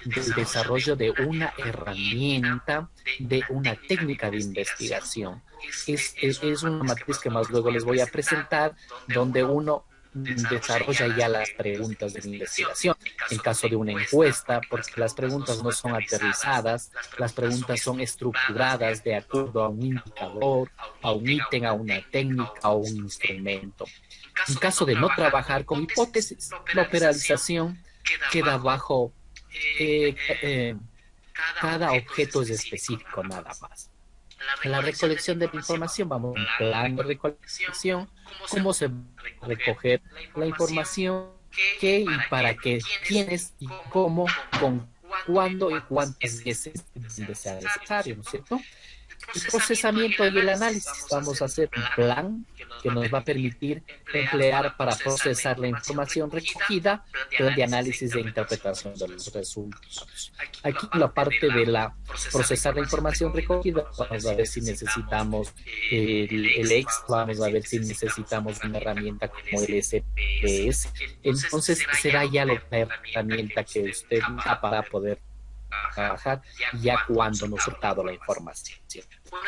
del desarrollo de una herramienta, de una técnica de investigación. Es una matriz que más luego les voy a presentar, donde uno desarrolla ya las preguntas de la investigación. En caso de una encuesta, porque las preguntas no son aterrizadas, las preguntas son estructuradas de acuerdo a un indicador, a un ítem, a una técnica o un instrumento. En caso de no trabajar con hipótesis, la operación queda bajo cada objeto es específico nada más. En la recolección de la información, vamos a un plan de recolección, cómo se va a recoger la información, qué y para qué, quiénes y cómo, con cuándo y cuántas veces sea necesario, ¿no es cierto? El procesamiento y el análisis. Vamos a hacer un plan que nos va a permitir emplear para procesar la información recogida, plan de análisis e interpretación de los resultados. Aquí la parte de la procesar la información recogida, vamos a ver si necesitamos el X, vamos a ver si necesitamos una herramienta como el SPS. Entonces será ya la herramienta que usted usa para poder trabajar ya cuando nos ha dado la información.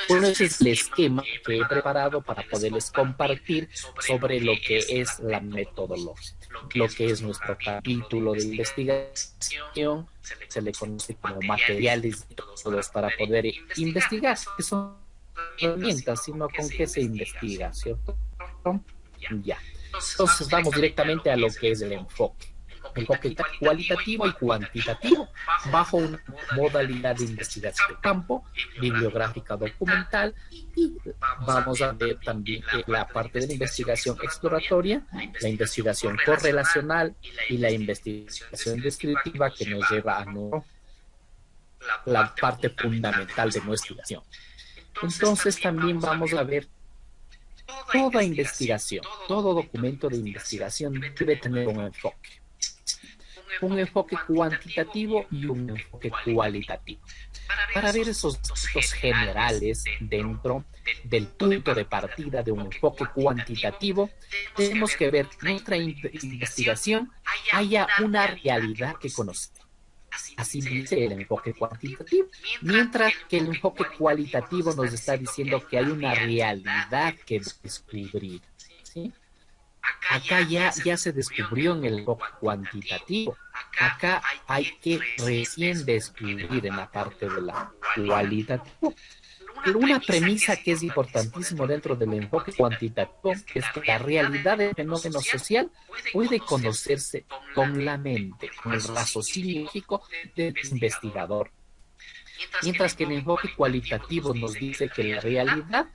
Bueno, ese es el esquema que he preparado para poderles compartir sobre lo que es la metodología, lo que es nuestro capítulo de investigación, se le conoce como materiales para poder investigar, que son herramientas, sino con qué se investiga, ¿cierto? Ya. Entonces vamos directamente a lo que es el enfoque. enfoque cualitativo y cuantitativo bajo una modalidad de investigación de campo, bibliográfica documental, y vamos a ver también la parte de la investigación exploratoria, la investigación correlacional y la investigación descriptiva que nos lleva a la parte fundamental de nuestra investigación. Entonces también vamos a ver toda investigación, todo documento de investigación debe tener un enfoque cuantitativo y un enfoque cualitativo. Para ver esos datos generales dentro del punto de partida de un enfoque cuantitativo, tenemos que ver que nuestra investigación haya una realidad que conocer. Así dice el enfoque cuantitativo, mientras que el enfoque cualitativo nos está diciendo que hay una realidad que descubrir, ¿sí? Acá ya se descubrió en el enfoque cuantitativo, acá hay que recién descubrir en la parte de la cualitativa. Pero una premisa que es importantísima dentro del enfoque cuantitativo es que la realidad del fenómeno social puede conocerse con la mente, con el raciocinio lógico del investigador. Mientras que el enfoque cualitativo nos dice que la realidad,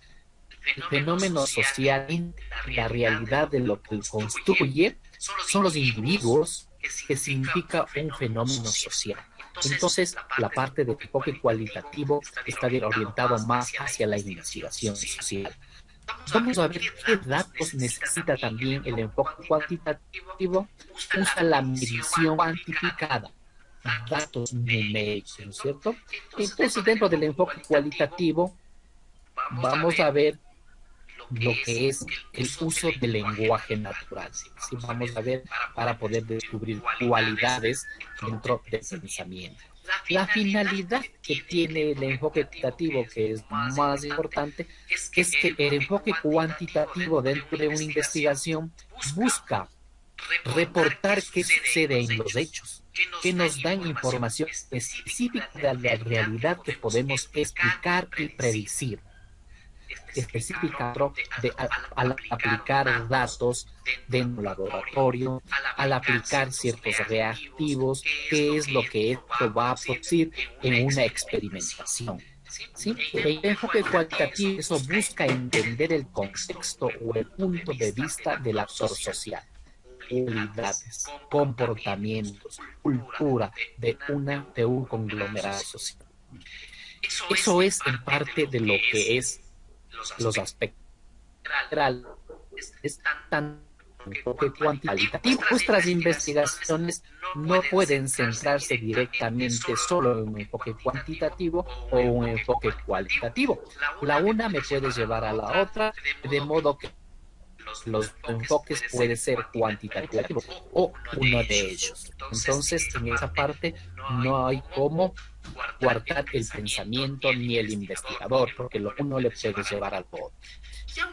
el fenómeno social, la realidad de lo que construye, son los individuos, que significa un fenómeno social. Entonces, la parte del enfoque cualitativo está orientado más hacia la investigación social. Vamos a ver qué datos necesita también el enfoque cuantitativo. Usa la medición cuantificada, datos numéricos, ¿no es cierto? Entonces, dentro del enfoque cualitativo, vamos a ver lo que es el uso del lenguaje natural. ¿Sí? Vamos a ver para poder descubrir cualidades dentro del pensamiento. La finalidad que tiene el enfoque cuantitativo, que es más importante, es que el enfoque cuantitativo dentro de una investigación busca reportar qué sucede en los hechos, que nos dan información específica de la realidad que podemos explicar y predecir. Específico al aplicar datos dentro del laboratorio, al aplicar ciertos reactivos, qué es lo que esto va a producir en una experimentación. ¿Sí? El enfoque cualitativo eso busca entender el contexto o el punto de vista del actor social, cualidades, comportamientos, cultura de un conglomerado social. Eso es en parte de lo que es los aspectos generales es tan enfoque cuantitativo. Nuestras investigaciones no pueden centrarse directamente solo en un enfoque cuantitativo o un enfoque cualitativo. La una me puede llevar a la otra, de modo que los enfoques pueden ser cuantitativos o uno de ellos. Entonces, en esa parte no hay cómo guardar el pensamiento ni el investigador, porque lo uno le puede llevar al otro.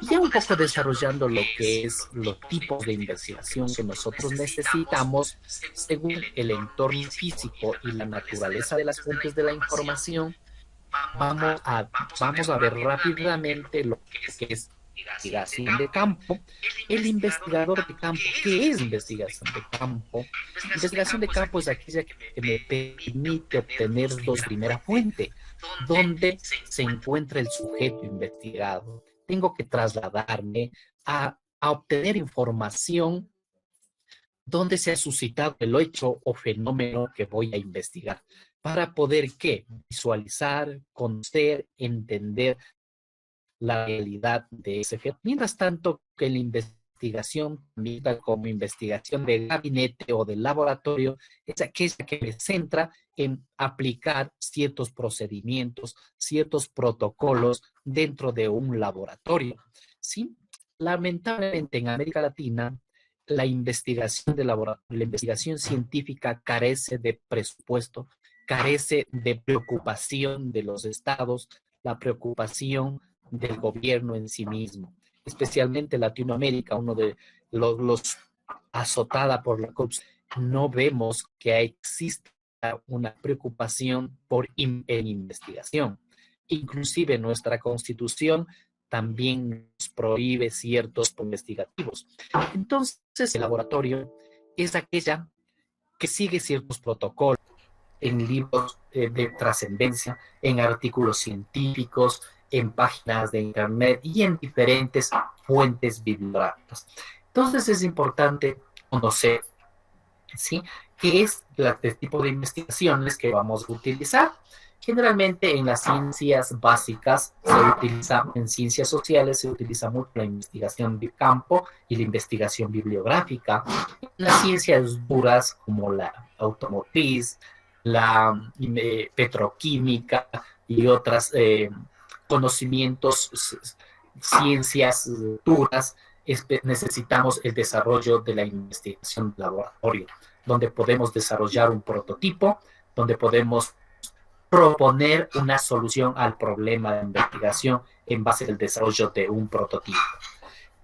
Ya un poco desarrollando lo que es los tipos de investigación que nosotros necesitamos según el entorno físico y la naturaleza de las fuentes de la información, vamos a ver rápidamente lo que es investigación de campo. El investigador de campo, ¿qué es investigación de campo? Investigación de campo es aquella que me permite obtener dos primera fuente, donde se encuentra el sujeto investigado. Tengo que trasladarme a obtener información donde se ha suscitado el hecho o fenómeno que voy a investigar, para poder ¿qué? Visualizar, conocer, entender la realidad de ese fenómeno. Mientras tanto que la investigación, como investigación de gabinete o de laboratorio, es aquella que se centra en aplicar ciertos procedimientos, ciertos protocolos dentro de un laboratorio. ¿Sí? Lamentablemente en América Latina, la investigación de laboratorio, la investigación científica carece de presupuesto, carece de preocupación de los estados, la preocupación del gobierno en sí mismo, especialmente Latinoamérica, uno de los azotada por la corrupción. No vemos que exista una preocupación en investigación. Inclusive nuestra Constitución también nos prohíbe ciertos investigativos. Entonces, el laboratorio es aquella que sigue ciertos protocolos en libros de trascendencia, en artículos científicos, en páginas de internet y en diferentes fuentes bibliográficas. Entonces es importante conocer, ¿sí?, qué es el tipo de investigaciones que vamos a utilizar. Generalmente en las ciencias básicas se utiliza, en ciencias sociales se utiliza mucho la investigación de campo y la investigación bibliográfica. En las ciencias duras como la automotriz, la petroquímica y otras conocimientos, ciencias duras, necesitamos el desarrollo de la investigación de laboratorio, donde podemos desarrollar un prototipo, donde podemos proponer una solución al problema de investigación en base al desarrollo de un prototipo.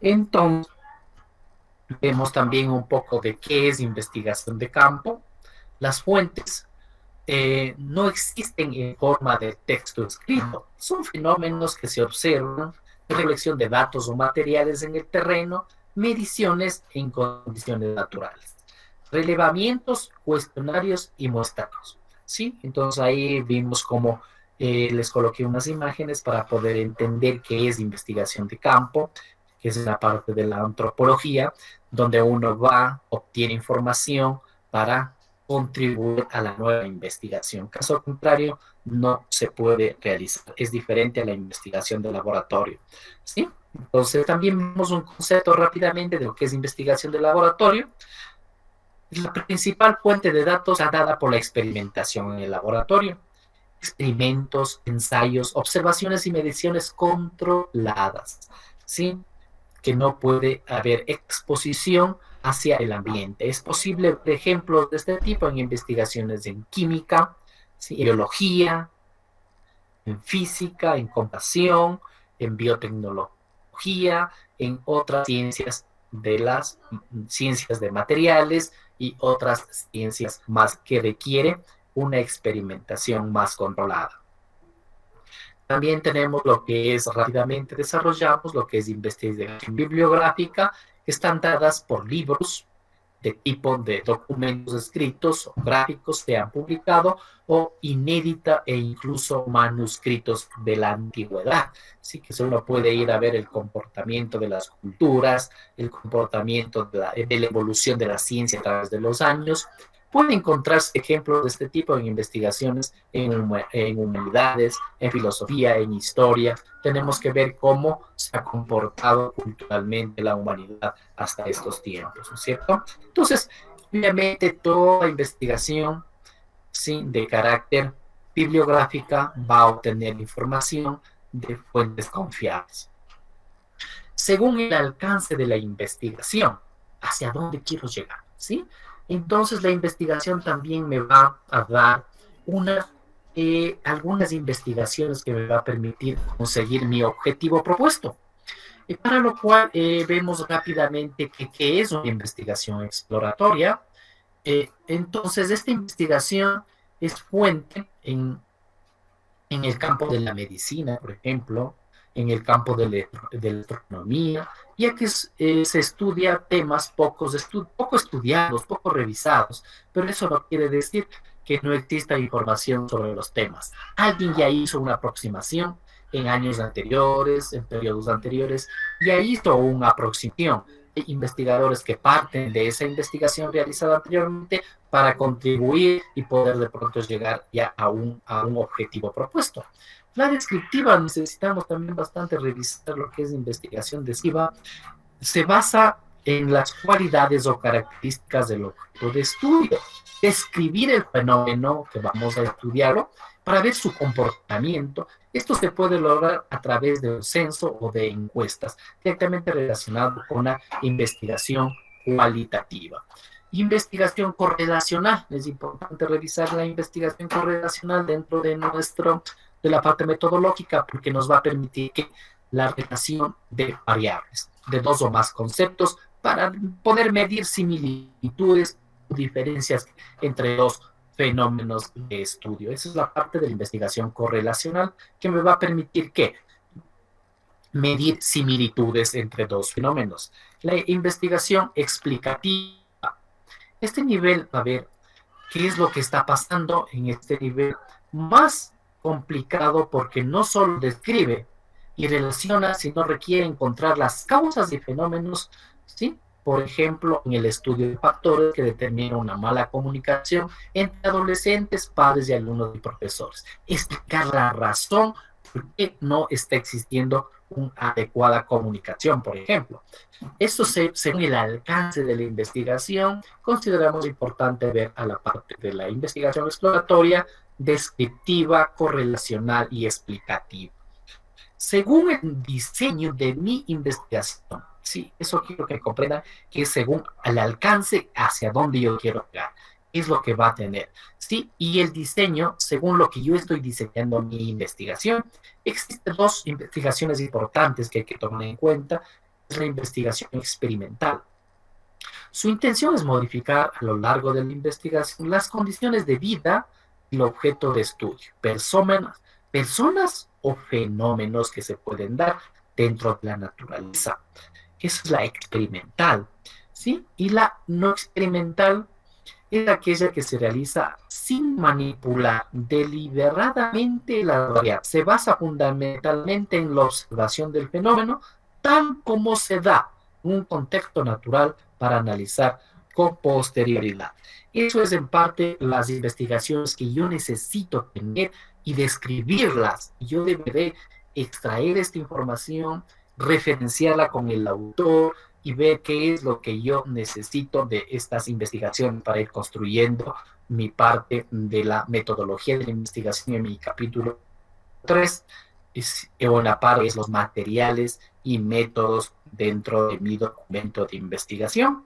Entonces, vemos también un poco de qué es investigación de campo. Las fuentes no existen en forma de texto escrito, son fenómenos que se observan, recolección de datos o materiales en el terreno, mediciones en condiciones naturales, relevamientos, cuestionarios y muestrados. ¿Sí? Entonces ahí vimos cómo les coloqué unas imágenes para poder entender qué es investigación de campo, que es la parte de la antropología, donde uno va, obtiene información para contribuir a la nueva investigación. Caso contrario, no se puede realizar. Es diferente a la investigación de laboratorio. ¿Sí? Entonces también vemos un concepto rápidamente de lo que es investigación de laboratorio. La principal fuente de datos es dada por la experimentación en el laboratorio. Experimentos, ensayos, observaciones y mediciones controladas, ¿sí? Que no puede haber exposición hacia el ambiente. Es posible ver ejemplos de este tipo en investigaciones en química, ¿sí?, en biología, en física, en computación, en biotecnología, en otras ciencias de las ciencias de materiales y otras ciencias más que requieren una experimentación más controlada. También tenemos lo que es, rápidamente desarrollamos, lo que es investigación bibliográfica, que están dadas por libros de tipo de documentos escritos o gráficos que han publicado o inédita e incluso manuscritos de la antigüedad. Así que uno puede ir a ver el comportamiento de las culturas, el comportamiento de la evolución de la ciencia a través de los años. Puede encontrarse ejemplos de este tipo en investigaciones en humanidades, en filosofía, en historia. Tenemos que ver cómo se ha comportado culturalmente la humanidad hasta estos tiempos, ¿no es cierto? Entonces, obviamente, toda investigación, ¿sí?, de carácter bibliográfica va a obtener información de fuentes confiables. Según el alcance de la investigación, ¿hacia dónde quiero llegar? ¿Sí? Entonces la investigación también me va a dar algunas investigaciones que me va a permitir conseguir mi objetivo propuesto. Para lo cual vemos rápidamente qué es una investigación exploratoria. Entonces esta investigación es fuente en el campo de la medicina, por ejemplo, en el campo de la astronomía, ya que se estudia temas poco estudiados, poco revisados, pero eso no quiere decir que no exista información sobre los temas. Alguien ya hizo una aproximación en años anteriores, en periodos anteriores, ya hizo una aproximación. Hay investigadores que parten de esa investigación realizada anteriormente para contribuir y poder de pronto llegar ya a un objetivo propuesto. La descriptiva, necesitamos también bastante revisar lo que es investigación descriptiva. Se basa en las cualidades o características del objeto de estudio. Describir el fenómeno que vamos a estudiarlo para ver su comportamiento. Esto se puede lograr a través de un censo o de encuestas, directamente relacionado con la investigación cualitativa. Investigación correlacional. Es importante revisar la investigación correlacional dentro de la parte metodológica, porque nos va a permitir que la relación de variables, de dos o más conceptos, para poder medir similitudes o diferencias entre dos fenómenos de estudio. Esa es la parte de la investigación correlacional que me va a permitir medir similitudes entre dos fenómenos. La investigación explicativa. Este nivel, a ver, qué es lo que está pasando en este nivel más complicado, porque no solo describe y relaciona, sino requiere encontrar las causas de fenómenos, ¿sí? Por ejemplo, en el estudio de factores que determinan una mala comunicación entre adolescentes, padres y alumnos y profesores. Explicar la razón por qué no está existiendo una adecuada comunicación, por ejemplo. Esto según el alcance de la investigación, consideramos importante ver a la parte de la investigación exploratoria, descriptiva, correlacional y explicativa. Según el diseño de mi investigación, sí, eso quiero que comprendan, que es según el alcance hacia donde yo quiero llegar, es lo que va a tener, sí, y el diseño, según lo que yo estoy diseñando mi investigación, existen dos investigaciones importantes que hay que tomar en cuenta. Es la investigación experimental. Su intención es modificar a lo largo de la investigación las condiciones de vida y el objeto de estudio, personas o fenómenos que se pueden dar dentro de la naturaleza. Esa es la experimental, ¿sí? Y la no experimental es aquella que se realiza sin manipular deliberadamente la realidad. Se basa fundamentalmente en la observación del fenómeno tal como se da en un contexto natural para analizar con posterioridad. Eso es en parte las investigaciones que yo necesito tener y describirlas. Yo deberé extraer esta información, referenciarla con el autor y ver qué es lo que yo necesito de estas investigaciones para ir construyendo mi parte de la metodología de la investigación en mi capítulo 3, o la parte es los materiales y métodos dentro de mi documento de investigación.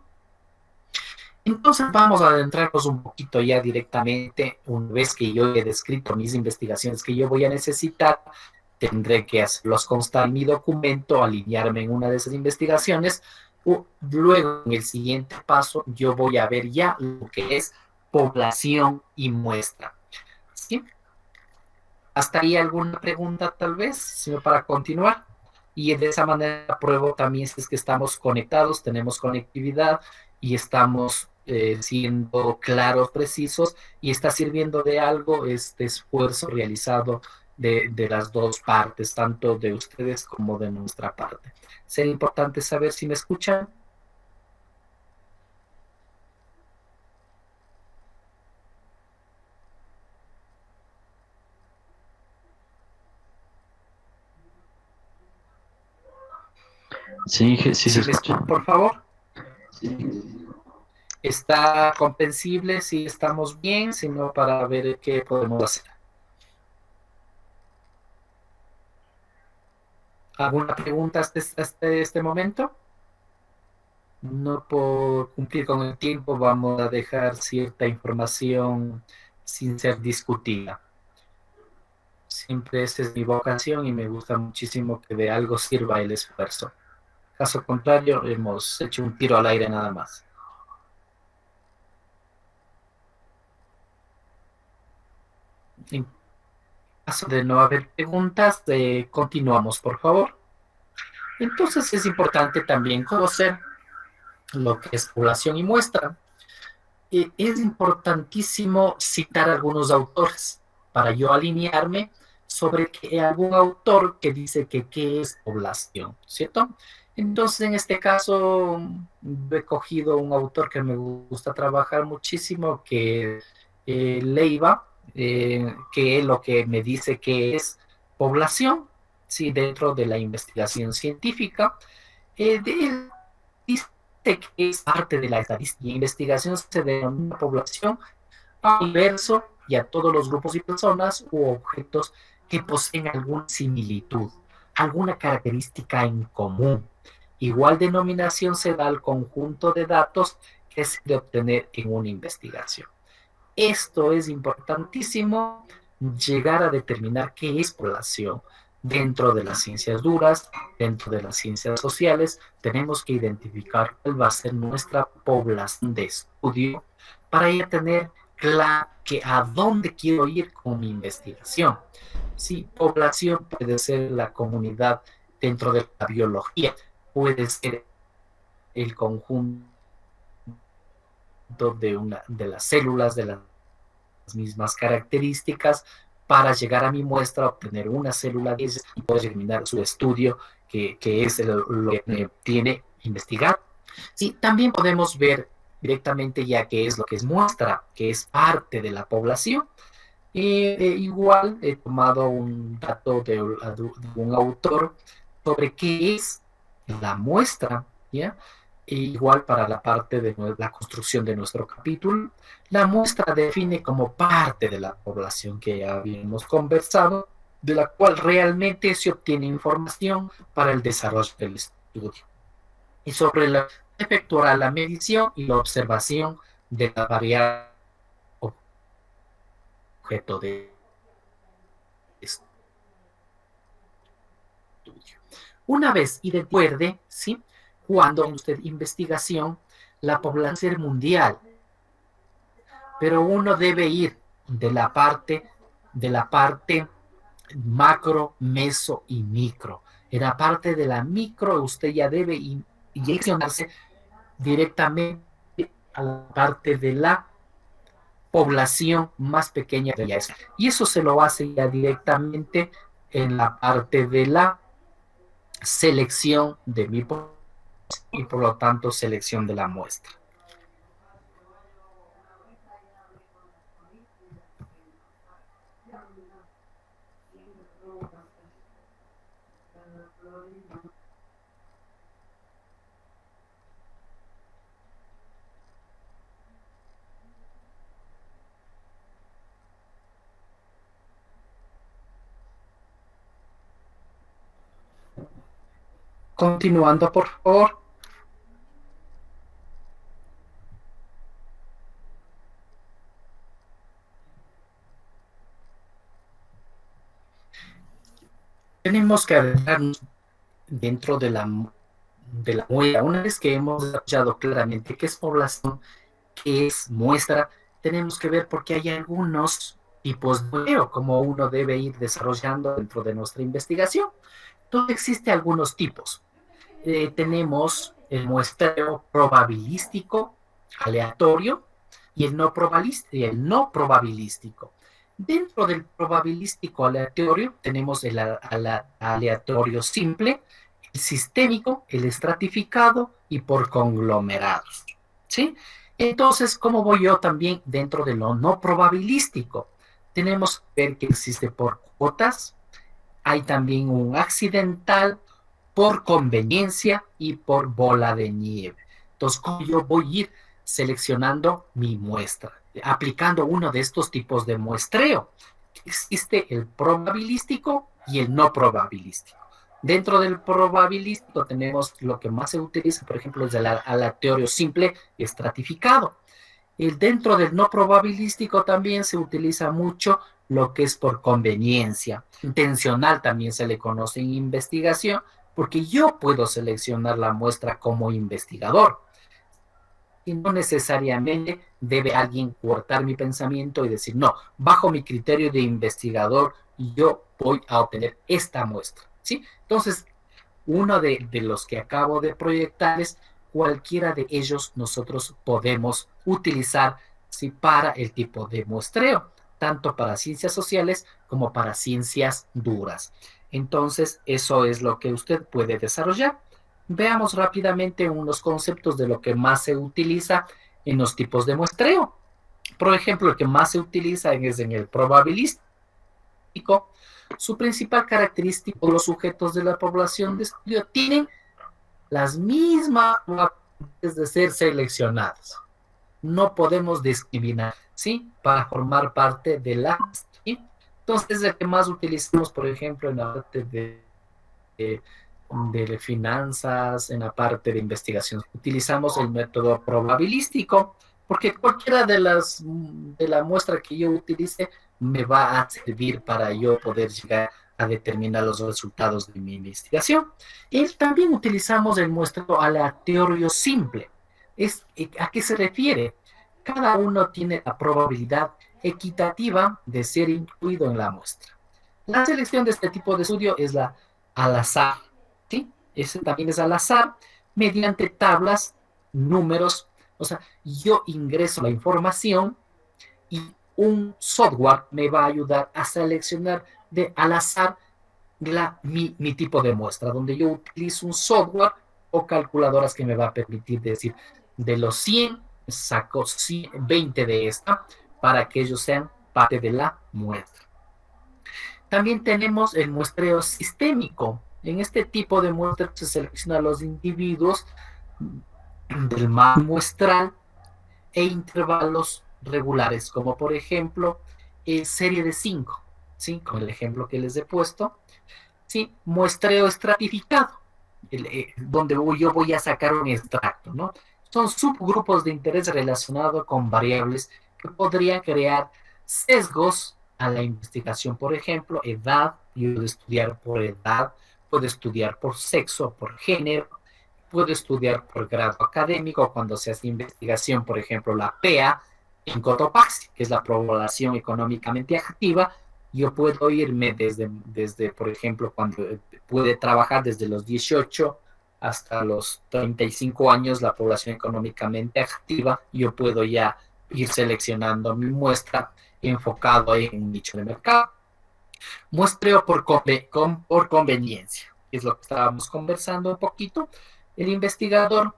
Entonces vamos a adentrarnos un poquito ya directamente, una vez que yo he descrito mis investigaciones que yo voy a necesitar, tendré que hacerlos constar en mi documento, alinearme en una de esas investigaciones. Luego, en el siguiente paso, yo voy a ver ya lo que es población y muestra. ¿Sí? ¿Hasta ahí alguna pregunta tal vez, sino para continuar? Y de esa manera pruebo también si es que estamos conectados, tenemos conectividad y estamos siendo claros, precisos, y está sirviendo de algo este esfuerzo realizado de las dos partes, tanto de ustedes como de nuestra parte. Sería importante saber si me escuchan. Sí, sí se ¿Sí me escucha. escuchan, por favor? Sí. ¿Está comprensible? Si estamos bien, sino para ver qué podemos hacer. ¿Alguna pregunta hasta este momento? No, por cumplir con el tiempo vamos a dejar cierta información sin ser discutida. Siempre esa es mi vocación y me gusta muchísimo que de algo sirva el esfuerzo. Caso contrario, hemos hecho un tiro al aire nada más. En caso de no haber preguntas, continuamos, por favor. Entonces es importante también conocer lo que es población y muestra. Es importantísimo citar algunos autores para yo alinearme sobre algún autor que dice que qué es población, ¿cierto? Entonces, en este caso, he cogido un autor que me gusta trabajar muchísimo, que Leiva, que es lo que me dice que es población, sí, dentro de la investigación científica. Él dice que es parte de la estadística y investigación, se denomina población al universo y a todos los grupos y personas u objetos que poseen alguna similitud, alguna característica en común. Igual denominación se da al conjunto de datos que se debe obtener en una investigación. Esto es importantísimo, llegar a determinar qué es población. Dentro de las ciencias duras, dentro de las ciencias sociales, tenemos que identificar cuál va a ser nuestra población de estudio para ya tener claro que a dónde quiero ir con mi investigación. Sí, población puede ser la comunidad dentro de la biología, puede ser el conjunto de las células, de las las mismas características para llegar a mi muestra, obtener una célula de ellas y poder terminar su estudio, que es lo que me tiene investigar. Sí, también podemos ver directamente ya que es lo que es muestra, que es parte de la población. Igual he tomado un dato de un autor sobre qué es la muestra, ¿ya? Igual para la parte de la construcción de nuestro capítulo, la muestra define como parte de la población que ya habíamos conversado, de la cual realmente se obtiene información para el desarrollo del estudio. Y sobre la efectuará la medición y la observación de la variable objeto de estudio. Una vez y recuerde, ¿sí? Cuando usted investigación, la población mundial, pero uno debe ir de la parte macro, meso y micro. En la parte de la micro, usted ya debe inyeccionarse directamente a la parte de la población más pequeña de ella. Y eso se lo hace ya directamente en la parte de la selección de mi población y por lo tanto selección de la muestra. Continuando, por favor. Tenemos que adentrarnos dentro de la muestra. Una vez que hemos desarrollado claramente qué es población, qué es muestra, tenemos que ver por qué hay algunos tipos de muestreo, como uno debe ir desarrollando dentro de nuestra investigación. Entonces existen algunos tipos. Tenemos el muestreo probabilístico, aleatorio, y el no probabilístico. Dentro del probabilístico aleatorio tenemos el aleatorio simple, el sistémico, el estratificado y por conglomerados, ¿sí? Entonces, ¿cómo voy yo también dentro de lo no probabilístico? Tenemos que ver que existe por cuotas, hay también un accidental, por conveniencia y por bola de nieve. Entonces, ¿cómo yo voy a ir seleccionando mi muestra? Aplicando uno de estos tipos de muestreo. Existe el probabilístico y el no probabilístico. Dentro del probabilístico tenemos lo que más se utiliza, por ejemplo, es el aleatorio simple estratificado. Dentro del no probabilístico también se utiliza mucho lo que es por conveniencia. Intencional también se le conoce en investigación, porque yo puedo seleccionar la muestra como investigador. Y no necesariamente debe alguien cortar mi pensamiento y decir, no, bajo mi criterio de investigador, yo voy a obtener esta muestra, ¿sí? Entonces, uno de los que acabo de proyectar es cualquiera de ellos nosotros podemos utilizar, ¿sí? Para el tipo de muestreo, tanto para ciencias sociales como para ciencias duras. Entonces, eso es lo que usted puede desarrollar. Veamos rápidamente unos conceptos de lo que más se utiliza en los tipos de muestreo. Por ejemplo, el que más se utiliza es en el probabilístico. Su principal característica, los sujetos de la población de estudio tienen las mismas probabilidades de ser seleccionados. No podemos discriminar, ¿sí? Para formar parte de la... ¿sí? Entonces, el que más utilizamos, por ejemplo, en la parte de finanzas, en la parte de investigación, utilizamos el método probabilístico, porque cualquiera de la muestra que yo utilice me va a servir para yo poder llegar a determinar los resultados de mi investigación. Y también utilizamos el muestreo aleatorio simple. ¿A qué se refiere? Cada uno tiene la probabilidad equitativa de ser incluido en la muestra. La selección de este tipo de estudio es la al azar, ¿sí? Ese también es al azar, mediante tablas, números, o sea, yo ingreso la información y un software me va a ayudar a seleccionar al azar mi tipo de muestra, donde yo utilizo un software o calculadoras que me va a permitir decir, de los 100, saco 20 de esta para que ellos sean parte de la muestra. También tenemos el muestreo sistémico. En este tipo de muestra se selecciona a los individuos del mapa muestral e intervalos regulares, como por ejemplo serie de 5, ¿sí? Con el ejemplo que les he puesto, ¿sí? Muestreo estratificado, donde yo voy a sacar un extracto, ¿no? Son subgrupos de interés relacionados con variables que podrían crear sesgos a la investigación. Por ejemplo, edad, yo puedo estudiar por edad, puedo estudiar por sexo, por género, puedo estudiar por grado académico. Cuando se hace investigación, por ejemplo, la PEA en Cotopaxi, que es la población económicamente activa, yo puedo irme desde, por ejemplo, cuando puede trabajar desde los 18 hasta los 35 años, la población económicamente activa, yo puedo ya ir seleccionando mi muestra enfocado en un nicho de mercado. Muestreo por conveniencia, que es lo que estábamos conversando un poquito. El investigador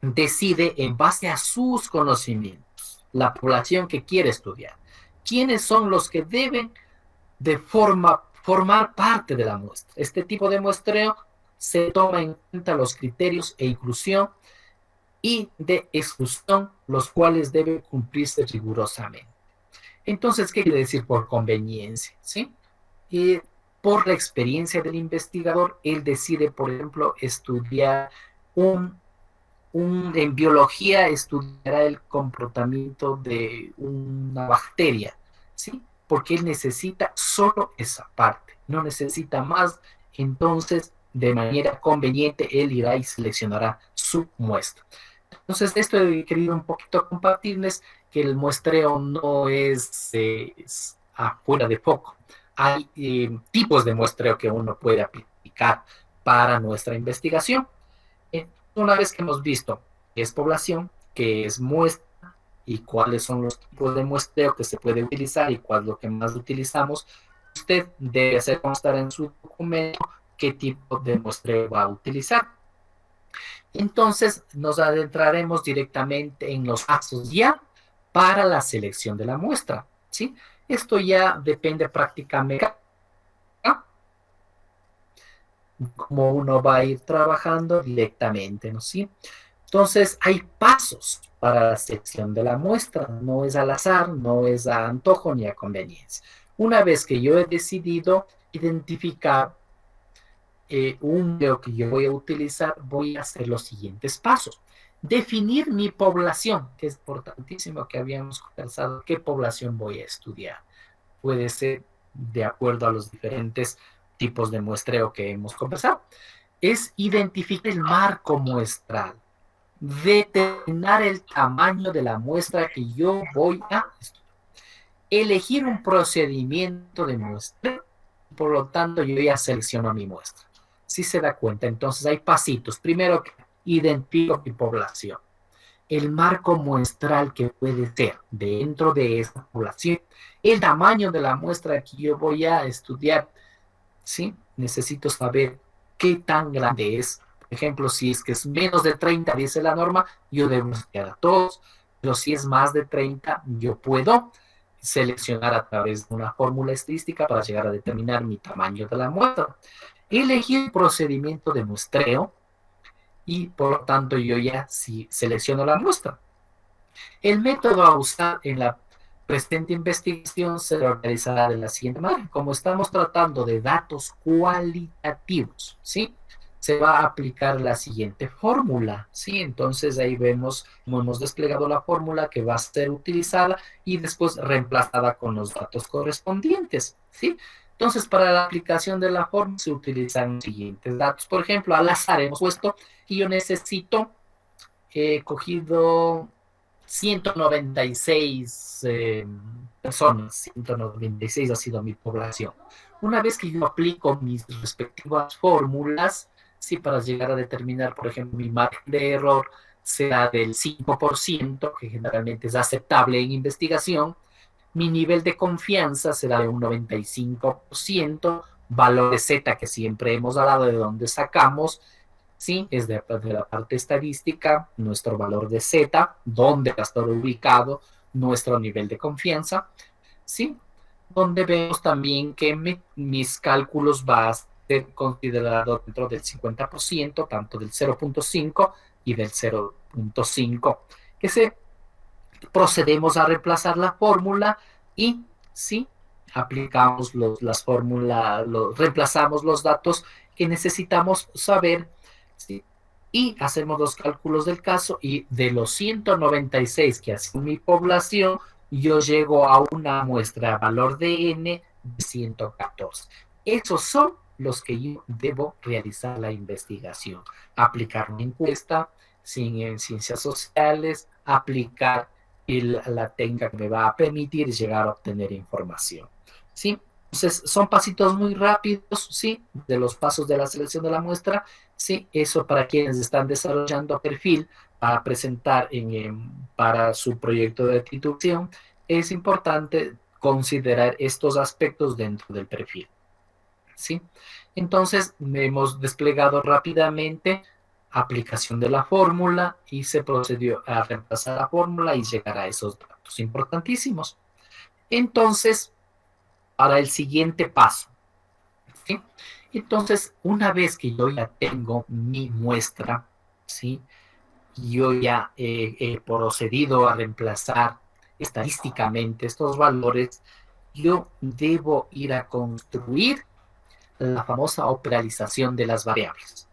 decide en base a sus conocimientos, la población que quiere estudiar, quiénes son los que deben de formar parte de la muestra. Este tipo de muestreo se toma en cuenta los criterios de inclusión y de exclusión, los cuales deben cumplirse rigurosamente. Entonces, ¿qué quiere decir por conveniencia? ¿Sí? Por la experiencia del investigador, él decide, por ejemplo, estudiar en biología, estudiará el comportamiento de una bacteria, ¿sí? Porque él necesita solo esa parte, no necesita más. Entonces, de manera conveniente, él irá y seleccionará su muestra. Entonces, esto he querido un poquito compartirles que el muestreo no es afuera de foco. Hay tipos de muestreo que uno puede aplicar para nuestra investigación. Una vez que hemos visto qué es población, qué es muestra y cuáles son los tipos de muestreo que se puede utilizar y cuál es lo que más utilizamos, usted debe hacer constar en su documento qué tipo de muestreo va a utilizar. Entonces nos adentraremos directamente en los pasos ya para la selección de la muestra, ¿sí? Esto ya depende prácticamente cómo uno va a ir trabajando directamente, ¿no? ¿Sí? Entonces hay pasos para la selección de la muestra, no es al azar, no es a antojo ni a conveniencia. Una vez que yo he decidido identificar un video que yo voy a utilizar, voy a hacer los siguientes pasos. Definir mi población, que es importantísimo que habíamos conversado, qué población voy a estudiar. Puede ser de acuerdo a los diferentes tipos de muestreo que hemos conversado. Es identificar el marco muestral, determinar el tamaño de la muestra que yo voy a estudiar, elegir un procedimiento de muestreo, por lo tanto yo ya selecciono mi muestra. Si se da cuenta, entonces hay pasitos. Primero, identifico mi población, el marco muestral que puede ser dentro de esa población, el tamaño de la muestra que yo voy a estudiar, ¿sí? Necesito saber qué tan grande es. Por ejemplo, si es que es menos de 30, dice la norma, yo debo estudiar a todos, pero si es más de 30, yo puedo seleccionar a través de una fórmula estadística para llegar a determinar mi tamaño de la muestra. Elegir el procedimiento de muestreo y por lo tanto yo ya sí selecciono la muestra. El método a usar en la presente investigación se realizará de la siguiente manera. Como estamos tratando de datos cualitativos, ¿sí? Se va a aplicar la siguiente fórmula, ¿sí? Entonces ahí vemos cómo hemos desplegado la fórmula que va a ser utilizada y después reemplazada con los datos correspondientes, ¿sí? Entonces, para la aplicación de la fórmula se utilizan los siguientes datos. Por ejemplo, al azar hemos puesto que yo necesito, he cogido 196 personas, 196 ha sido mi población. Una vez que yo aplico mis respectivas fórmulas, sí, para llegar a determinar, por ejemplo, mi margen de error será del 5%, que generalmente es aceptable en investigación, Mi nivel de confianza será de un 95%, valor de Z que siempre hemos hablado de dónde sacamos, ¿sí? Es de la parte estadística, nuestro valor de Z, dónde va a estar ubicado nuestro nivel de confianza, ¿sí? Donde vemos también que mis cálculos van a ser considerados dentro del 50%, tanto del 0.5 y del 0.5, que se procedemos a reemplazar la fórmula y sí, aplicamos las fórmulas, reemplazamos los datos que necesitamos saber, ¿sí? Y hacemos los cálculos del caso y de los 196 que hace mi población, yo llego a una muestra valor de N de 114. Esos son los que yo debo realizar la investigación. Aplicar una encuesta en ciencias sociales, aplicar la técnica que me va a permitir llegar a obtener información, ¿sí? Entonces, son pasitos muy rápidos, ¿sí? De los pasos de la selección de la muestra, ¿sí? Eso para quienes están desarrollando perfil para presentar para su proyecto de titulación, es importante considerar estos aspectos dentro del perfil, ¿sí? Entonces, hemos desplegado rápidamente aplicación de la fórmula y se procedió a reemplazar la fórmula y llegar a esos datos importantísimos. Entonces, para el siguiente paso, ¿sí? Entonces, una vez que yo ya tengo mi muestra, ¿sí? Yo ya he procedido a reemplazar estadísticamente estos valores, yo debo ir a construir la famosa operalización de las variables,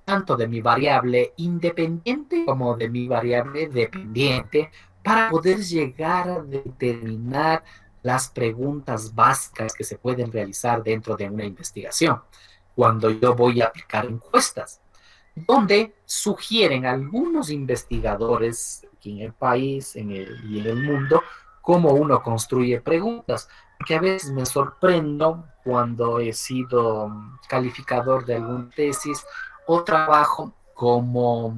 tanto de mi variable independiente como de mi variable dependiente, para poder llegar a determinar las preguntas básicas que se pueden realizar dentro de una investigación. Cuando yo voy a aplicar encuestas, donde sugieren algunos investigadores aquí en el país y en el mundo cómo uno construye preguntas, porque a veces me sorprendo cuando he sido calificador de alguna tesis o trabajo ¿cómo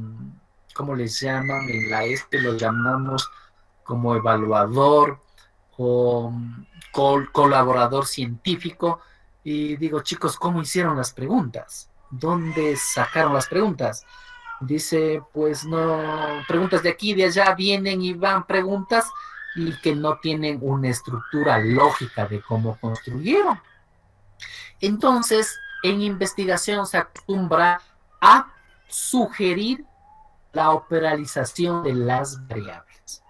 les llaman? En la lo llamamos como evaluador o colaborador científico, y digo, chicos, ¿cómo hicieron las preguntas? ¿Dónde sacaron las preguntas? Dice, pues no, preguntas de aquí y de allá, vienen y van preguntas y que no tienen una estructura lógica de cómo construyeron. Entonces, en investigación se acostumbra a sugerir la operalización de las variables,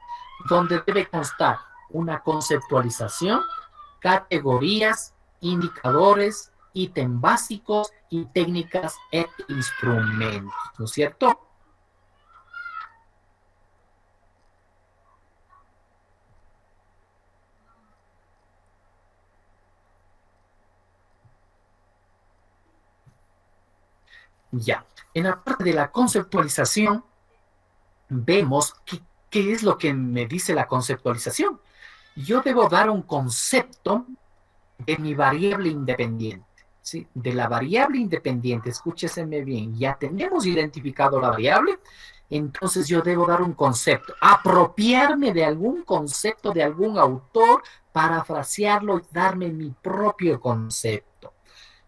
donde debe constar una conceptualización, categorías, indicadores, ítems básicos y técnicas e instrumentos, ¿no es cierto? Ya, en la parte de la conceptualización, vemos qué es lo que me dice la conceptualización. Yo debo dar un concepto de mi variable independiente, ¿sí? De la variable independiente, escúcheseme bien, ya tenemos identificado la variable, entonces yo debo dar un concepto, apropiarme de algún concepto de algún autor, parafrasearlo y darme mi propio concepto,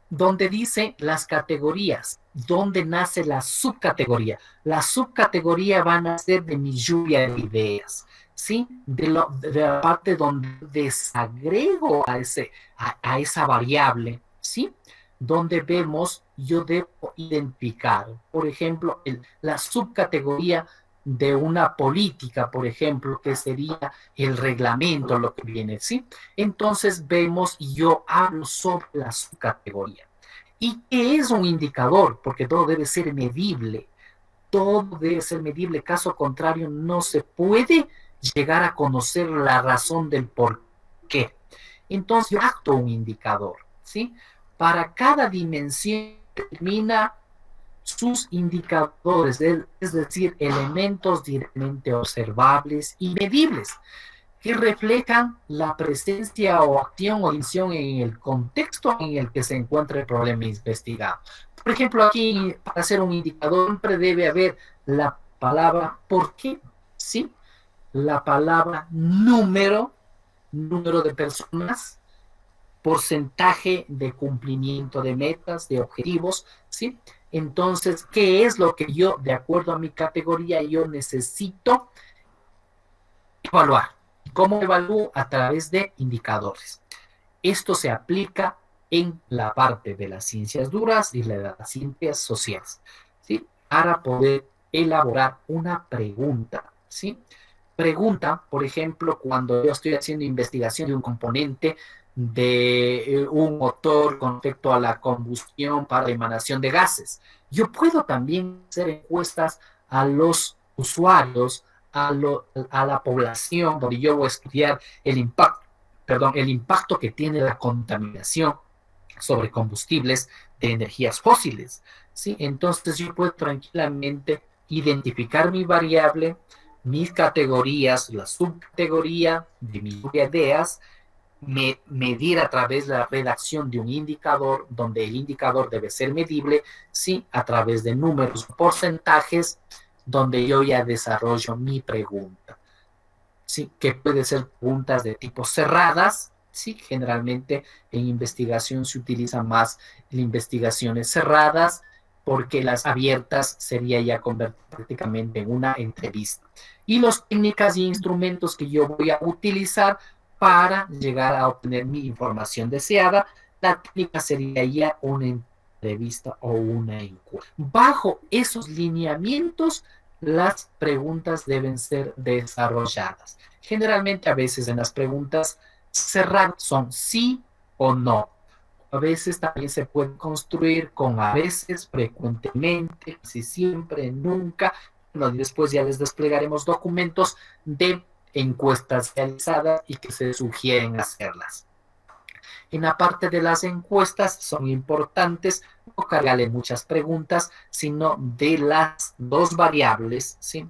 donde dice las categorías, donde nace la subcategoría. La subcategoría van a ser de mi lluvia de ideas, ¿sí? De la parte donde desagrego a esa variable, ¿sí? Donde vemos, yo debo identificar, por ejemplo, la subcategoría de una política, por ejemplo, que sería el reglamento, lo que viene, ¿sí? Entonces vemos y yo hablo sobre la subcategoría. ¿Y qué es un indicador? Porque todo debe ser medible. Todo debe ser medible. Caso contrario, no se puede llegar a conocer la razón del por qué. Entonces, yo acto un indicador, ¿sí? Para cada dimensión determina sus indicadores, es decir, elementos directamente observables y medibles, que reflejan la presencia o acción o omisión en el contexto en el que se encuentra el problema investigado. Por ejemplo, aquí, para hacer un indicador, siempre debe haber la palabra ¿por qué? ¿Sí? La palabra número número de personas, porcentaje de cumplimiento de metas, de objetivos, ¿sí? Entonces, ¿qué es lo que yo, de acuerdo a mi categoría, yo necesito evaluar? ¿Cómo evalúo? A través de indicadores. Esto se aplica en la parte de las ciencias duras y las ciencias sociales, ¿sí? Para poder elaborar una pregunta, ¿sí? Pregunta, por ejemplo, cuando yo estoy haciendo investigación de un componente de un motor con respecto a la combustión para la emanación de gases. Yo puedo también hacer encuestas a los usuarios, a la población, donde yo voy a estudiar el impacto que tiene la contaminación sobre combustibles de energías fósiles, ¿sí? Entonces yo puedo tranquilamente identificar mi variable, mis categorías, la subcategoría de mis ideas, medir a través de la redacción de un indicador, donde el indicador debe ser medible, sí, a través de números, porcentajes, donde yo ya desarrollo mi pregunta, sí, que puede ser preguntas de tipo cerradas, sí, generalmente en investigación se utiliza más las investigaciones cerradas, porque las abiertas sería ya convertir prácticamente en una entrevista. Y las técnicas y instrumentos que yo voy a utilizar para llegar a obtener mi información deseada, la técnica sería ya una entrevista o una encuesta. Bajo esos lineamientos, las preguntas deben ser desarrolladas. Generalmente a veces en las preguntas cerradas son sí o no. A veces también se puede construir con a veces, frecuentemente, si siempre, nunca. Bueno, después ya les desplegaremos documentos de encuestas realizadas y que se sugieren hacerlas. En la parte de las encuestas son importantes no cargarle muchas preguntas, sino de las dos variables, ¿sí?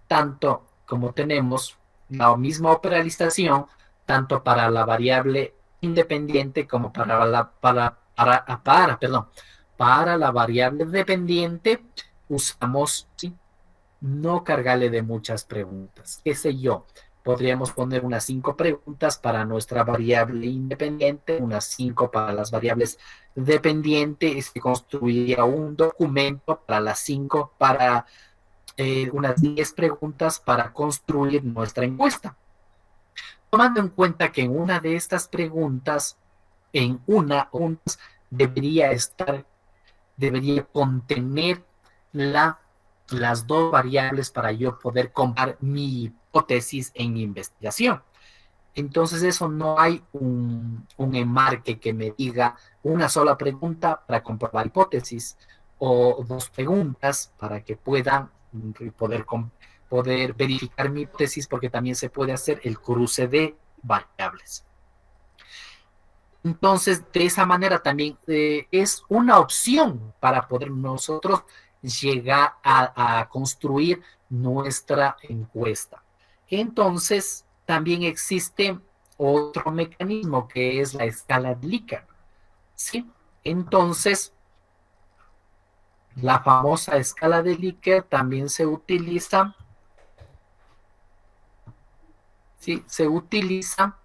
Tanto como tenemos la misma operación, tanto para la variable independiente como para la variable dependiente, usamos, ¿sí? No cargarle de muchas preguntas. ¿Qué sé yo? Podríamos poner unas 5 preguntas para nuestra variable independiente, unas 5 para las variables dependientes, y construiría un documento para las 5, para unas 10 preguntas para construir nuestra encuesta. Tomando en cuenta que en una de estas preguntas, debería contener las dos variables para yo poder comparar mi hipótesis en mi investigación. Entonces eso no hay un enmarque que me diga una sola pregunta para comprobar hipótesis o 2 preguntas para que puedan poder verificar mi hipótesis, porque también se puede hacer el cruce de variables. Entonces, de esa manera también es una opción para poder nosotros llegar a construir nuestra encuesta. Entonces, también existe otro mecanismo que es la escala de Likert, ¿sí? Entonces, la famosa escala de Likert también se utiliza, ¿sí? Se utiliza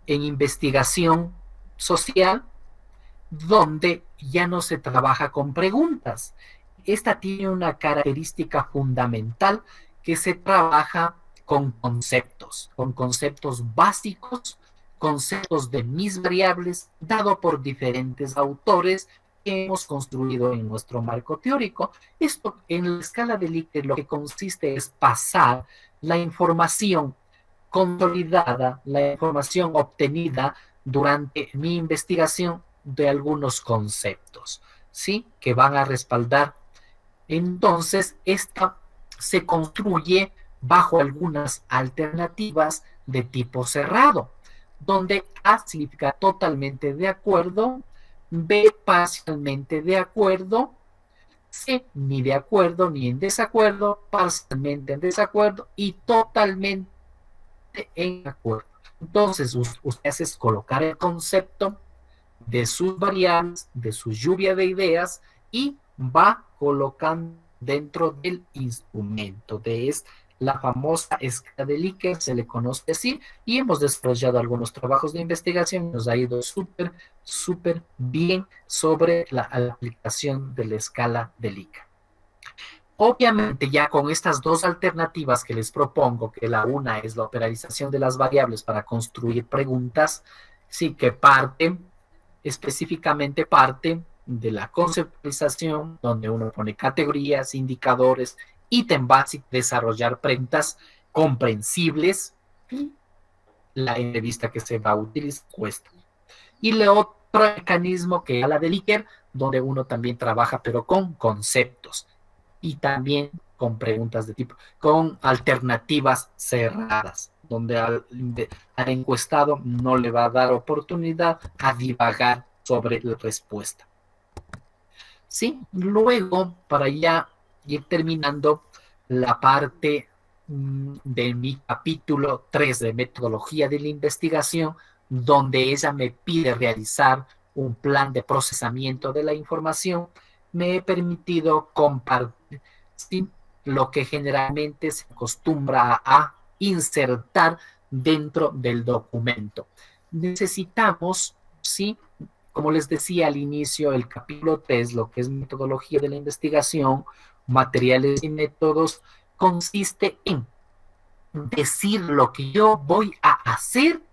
en investigación social, donde ya no se trabaja con preguntas. Esta tiene una característica fundamental, que se trabaja con conceptos básicos, conceptos de mis variables, dado por diferentes autores que hemos construido en nuestro marco teórico. Esto en la escala de Likert lo que consiste es pasar la información consolidada, la información obtenida durante mi investigación de algunos conceptos, ¿sí? Que van a respaldar. Entonces, esta se construye bajo algunas alternativas de tipo cerrado, donde A significa totalmente de acuerdo, B parcialmente de acuerdo, C ni de acuerdo ni en desacuerdo, parcialmente en desacuerdo y totalmente en acuerdo. Entonces, usted hace colocar el concepto de sus variables, de su lluvia de ideas, y va colocando dentro del instrumento, la famosa escala de Likert, se le conoce así, y hemos desarrollado algunos trabajos de investigación, nos ha ido súper bien sobre la aplicación de la escala de Likert. Obviamente, ya con estas dos alternativas que les propongo, que la una es la operalización de las variables para construir preguntas, sí que específicamente parte de la conceptualización, donde uno pone categorías, indicadores, ítem básico, desarrollar preguntas comprensibles, y la entrevista que se va a utilizar cuesta. Y el otro mecanismo que es la de Likert, donde uno también trabaja, pero con conceptos y también con preguntas de tipo, con alternativas cerradas, donde al encuestado no le va a dar oportunidad a divagar sobre la respuesta. Sí, luego, para ya ir terminando la parte de mi capítulo 3 de metodología de la investigación, donde ella me pide realizar un plan de procesamiento de la información, me he permitido compartir, ¿sí?, lo que generalmente se acostumbra a insertar dentro del documento. Necesitamos, ¿sí?, como les decía al inicio, el capítulo 3, lo que es metodología de la investigación, materiales y métodos, consiste en decir lo que yo voy a hacer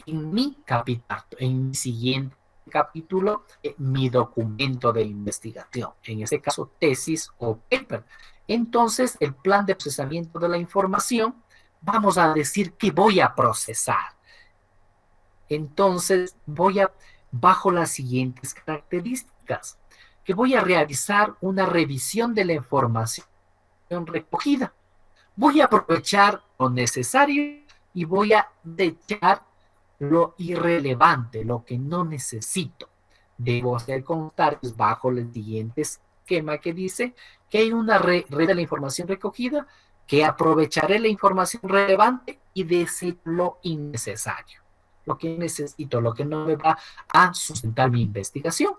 en mi capítulo, en mi siguiente capítulo, mi documento de investigación, en este caso tesis o paper. Entonces, el plan de procesamiento de la información, vamos a decir que voy a procesar. Entonces, bajo las siguientes características, que voy a realizar una revisión de la información recogida. Voy a aprovechar lo necesario y voy a desechar lo irrelevante, lo que no necesito. Debo hacer constar bajo el siguiente esquema que dice que hay una red de la información recogida, que aprovecharé la información relevante y desecho lo innecesario, lo que necesito, lo que no me va a sustentar mi investigación.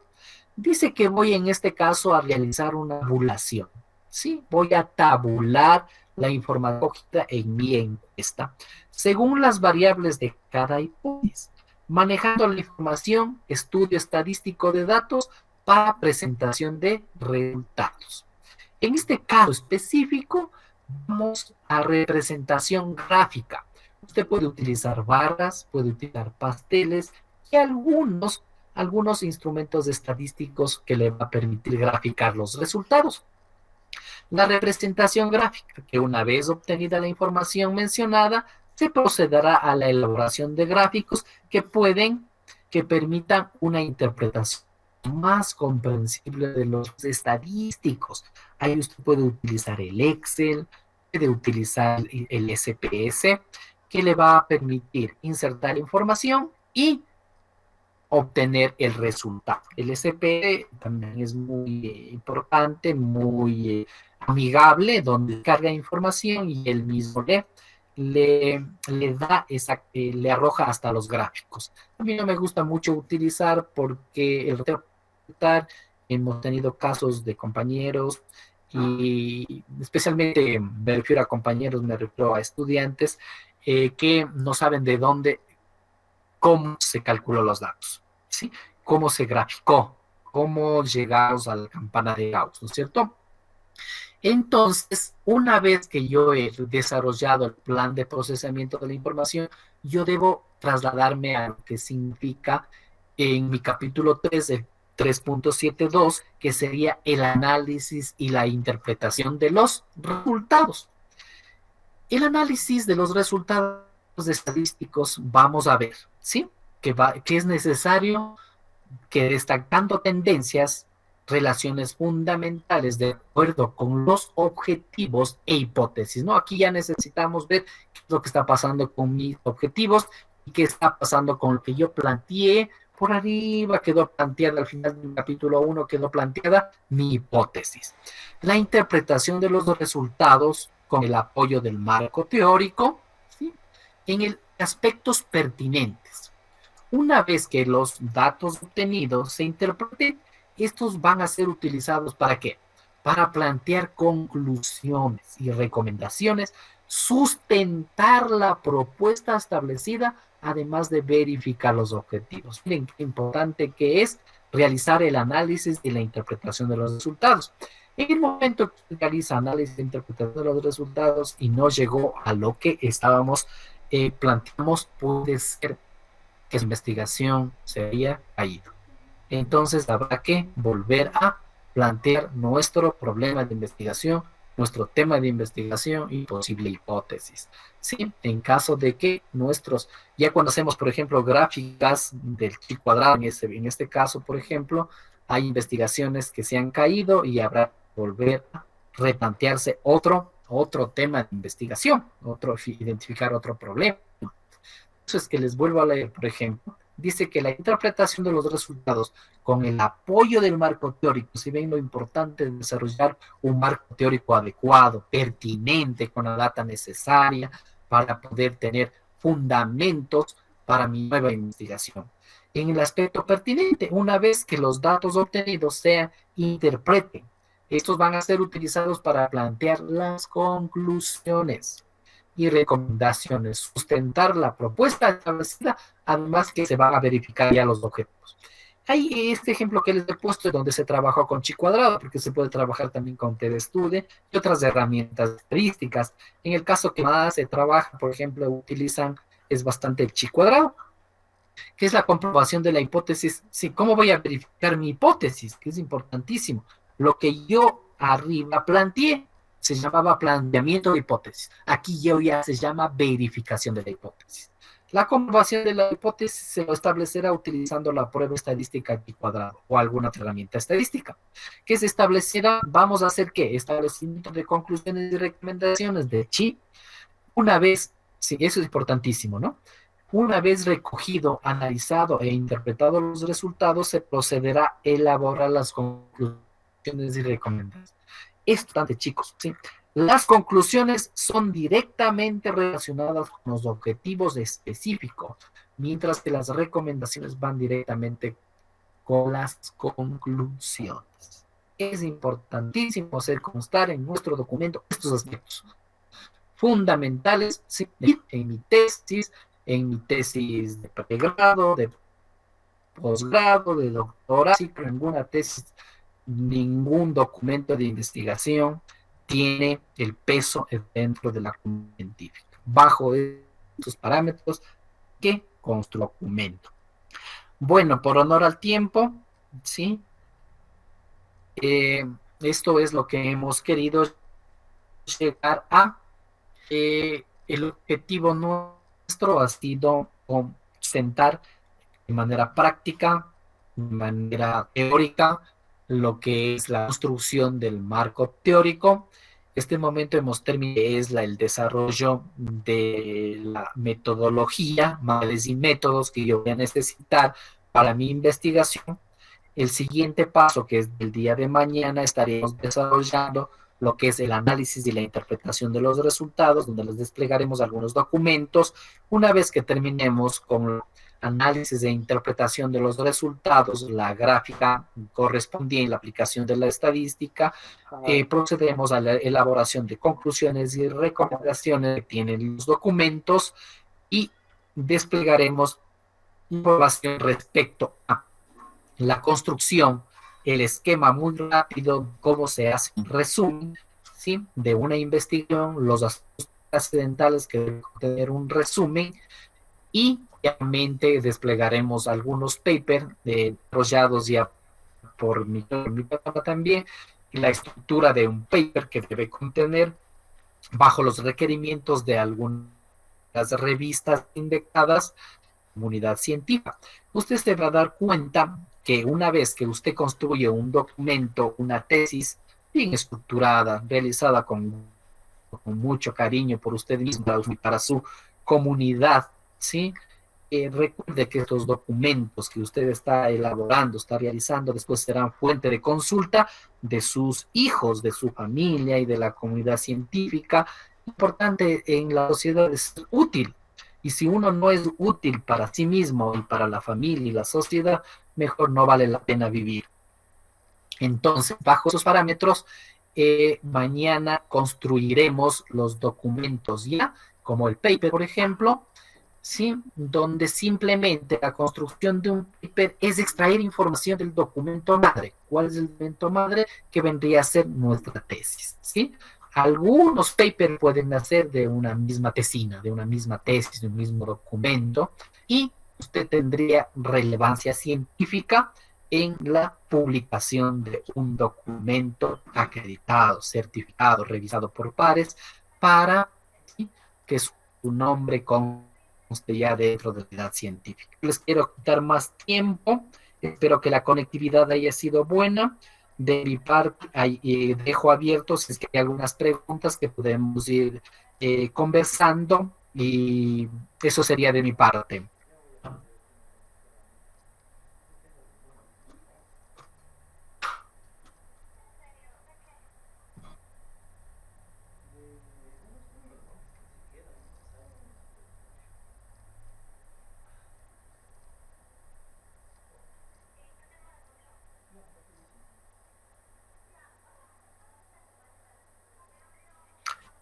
Dice que voy en este caso a realizar una tabulación. Sí, voy a tabular la información recogida en mi encuesta según las variables de cada hipótesis, manejando la información, estudio estadístico de datos para presentación de resultados. En este caso específico, vamos a representación gráfica. Usted puede utilizar barras, puede utilizar pasteles y algunos instrumentos estadísticos que le va a permitir graficar los resultados. La representación gráfica, que una vez obtenida la información mencionada, se procederá a la elaboración de gráficos que permitan una interpretación más comprensible de los estadísticos. Ahí usted puede utilizar el Excel, puede utilizar el SPS, que le va a permitir insertar información y obtener el resultado. El SPS también es muy importante, muy amigable, donde carga información y él mismo le arroja hasta los gráficos. A mí no me gusta mucho utilizar porque hemos tenido casos de compañeros y especialmente me refiero a compañeros, me refiero a estudiantes que no saben de dónde, cómo se calculó los datos, ¿sí? Cómo se graficó, cómo llegamos a la campana de Gauss, ¿no es cierto? Entonces, una vez que yo he desarrollado el plan de procesamiento de la información, yo debo trasladarme a lo que significa en mi capítulo 3, el 3.72, que sería el análisis y la interpretación de los resultados. El análisis de los resultados estadísticos, vamos a ver, ¿sí? Que es necesario que destacando tendencias, relaciones fundamentales de acuerdo con los objetivos e hipótesis, ¿no? Aquí ya necesitamos ver qué es lo que está pasando con mis objetivos y qué está pasando con lo que yo planteé. Por arriba quedó planteada, al final del capítulo 1 quedó planteada mi hipótesis. La interpretación de los resultados con el apoyo del marco teórico, ¿sí?, en aspectos pertinentes. Una vez que los datos obtenidos se interpreten, estos van a ser utilizados ¿para qué? para plantear conclusiones y recomendaciones, sustentar la propuesta establecida, además de verificar los objetivos. Miren qué importante que es realizar el análisis y la interpretación de los resultados. En el momento que se realiza análisis e interpretación de los resultados y no llegó a lo que estábamos planteamos, puede ser que su investigación se haya caído. Entonces habrá que volver a plantear nuestro problema de investigación, nuestro tema de investigación y posible hipótesis. Sí, en caso de que ya cuando hacemos, por ejemplo, gráficas del chi cuadrado, en este caso, por ejemplo, hay investigaciones que se han caído y habrá que volver a replantearse otro tema de investigación, identificar otro problema. Eso es que les vuelvo a leer, por ejemplo, dice que la interpretación de los resultados con el apoyo del marco teórico, si ven lo importante de desarrollar un marco teórico adecuado, pertinente, con la data necesaria para poder tener fundamentos para mi nueva investigación. En el aspecto pertinente, una vez que los datos obtenidos se interpreten, estos van a ser utilizados para plantear las conclusiones y recomendaciones, sustentar la propuesta establecida, además que se van a verificar ya los objetivos. Hay este ejemplo que les he puesto donde se trabajó con chi cuadrado, porque se puede trabajar también con TDStudio y otras herramientas estadísticas. En el caso que más se trabaja, por ejemplo, es bastante el chi cuadrado, que es la comprobación de la hipótesis. Sí, ¿cómo voy a verificar mi hipótesis? Que es importantísimo. Lo que yo arriba planteé se llamaba planteamiento de hipótesis. Aquí ya se llama verificación de la hipótesis. La comprobación de la hipótesis se lo establecerá utilizando la prueba estadística chi cuadrado o alguna otra herramienta estadística, que se establecerá, vamos a hacer ¿qué? Establecimiento de conclusiones y recomendaciones de chi. Una vez, sí, eso es importantísimo, ¿no? Una vez recogido, analizado e interpretado los resultados, se procederá a elaborar las conclusiones y recomendaciones. Es importante, chicos, ¿sí? Las conclusiones son directamente relacionadas con los objetivos específicos, mientras que las recomendaciones van directamente con las conclusiones. Es importantísimo hacer constar en nuestro documento estos aspectos fundamentales, ¿sí? En mi tesis de pregrado, de posgrado, de doctorado, sí, pero ninguna tesis, ningún documento de investigación tiene el peso dentro de la comunidad científica. Bajo estos parámetros que construye el documento. Bueno, por honor al tiempo, ¿sí? Esto es lo que hemos querido llegar a. El objetivo nuestro ha sido sustentar de manera práctica, de manera teórica, lo que es la construcción del marco teórico. Este momento hemos terminado, es el desarrollo de la metodología, manuales y métodos que yo voy a necesitar para mi investigación. El siguiente paso, que es el día de mañana, estaremos desarrollando lo que es el análisis y la interpretación de los resultados, donde les desplegaremos algunos documentos. Una vez que terminemos con análisis e interpretación de los resultados, la gráfica correspondiente, la aplicación de la estadística, procedemos a la elaboración de conclusiones y recomendaciones que tienen los documentos y desplegaremos información respecto a la construcción, el esquema muy rápido, cómo se hace un resumen, ¿sí? De una investigación, los aspectos accidentales que deben tener un resumen y obviamente desplegaremos algunos papers desarrollados ya por mi persona también, y la estructura de un paper que debe contener bajo los requerimientos de algunas revistas indexadas, comunidad científica. Usted se va a dar cuenta que una vez que usted construye un documento, una tesis bien estructurada, realizada con mucho cariño por usted mismo y para su comunidad, ¿sí? Recuerde que estos documentos que usted está elaborando, está realizando, después serán fuente de consulta de sus hijos, de su familia y de la comunidad científica. Importante en la sociedad es útil. Y si uno no es útil para sí mismo y para la familia y la sociedad, mejor no vale la pena vivir. Entonces, bajo esos parámetros, mañana construiremos los documentos ya, como el paper, por ejemplo, ¿sí? Donde simplemente la construcción de un paper es extraer información del documento madre. ¿Cuál es el documento madre? Que vendría a ser nuestra tesis, ¿sí? Algunos papers pueden nacer de una misma tesina, de una misma tesis, de un mismo documento, y usted tendría relevancia científica en la publicación de un documento acreditado, certificado, revisado por pares, para, ¿sí?, que su nombre conste ya dentro de la edad científica. Les quiero quitar más tiempo, espero que la conectividad haya sido buena. De mi parte, dejo abierto si es que hay algunas preguntas que podemos ir conversando, y eso sería de mi parte.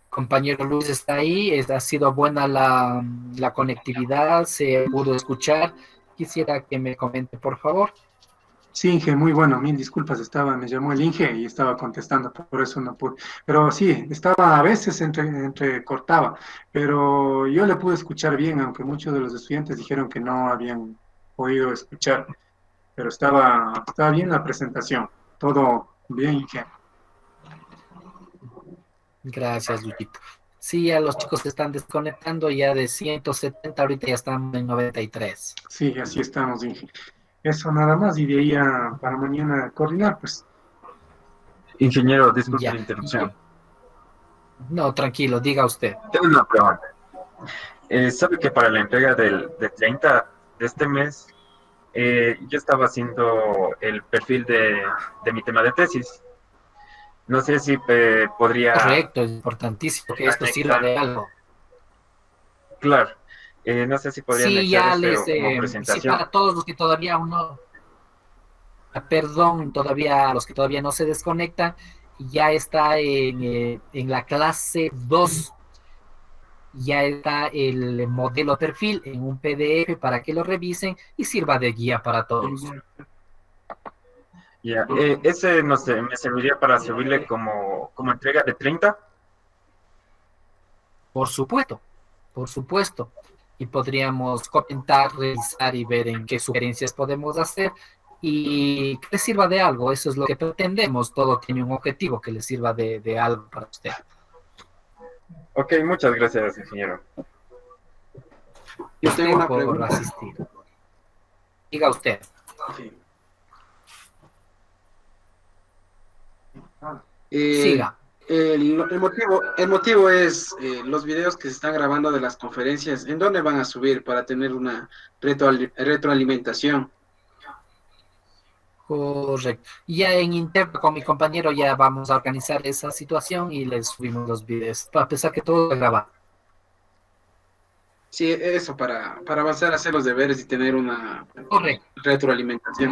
Compañero Luis está ahí, ha sido buena la conectividad, se pudo escuchar. Quisiera que me comente, por favor. Sí, Inge, muy bueno. Mil disculpas, me llamó el Inge y estaba contestando, por eso no pude. Pero sí, estaba a veces entrecortaba, pero yo le pude escuchar bien, aunque muchos de los estudiantes dijeron que no habían podido escuchar, pero estaba bien la presentación. Todo bien, Inge. Gracias, Luisito. Sí, ya los chicos se están desconectando, ya de 170, ahorita ya están en 93. Sí, así estamos, Inge. Eso nada más, y de ahí para mañana coordinar, pues. Ingeniero, disculpe Ya. la interrupción. No, tranquilo, diga usted. Tengo una pregunta. ¿Sabe que para la entrega del 30 de este mes, yo estaba haciendo el perfil de mi tema de tesis? No sé si podría Correcto, es importantísimo que esto sirva anexar, de algo. claro, no sé si podría Sí, anexar ya esto les, como sí, presentación. para todos los que todavía aún no, perdón, todavía los que todavía no se desconectan, ya está en la clase 2, ya está el modelo perfil en un PDF para que lo revisen y sirva de guía para todos. Ya, ese, no sé, me serviría para subirle como entrega de 30. Por supuesto, por supuesto. Y podríamos comentar, revisar y ver en qué sugerencias podemos hacer y que les sirva de algo. Eso es lo que pretendemos. Todo tiene un objetivo, que les sirva de algo para usted. Ok, muchas gracias, ingeniero. Y Yo usted tengo una por pregunta. asistir. Diga usted. Siga. El motivo es los videos que se están grabando de las conferencias. ¿En dónde van a subir para tener una retroalimentación? Correcto. Ya en interno con mi compañero ya vamos a organizar esa situación y les subimos los videos, a pesar que todo es grabado. Sí, eso para avanzar, hacer los deberes y tener una Correcto. retroalimentación.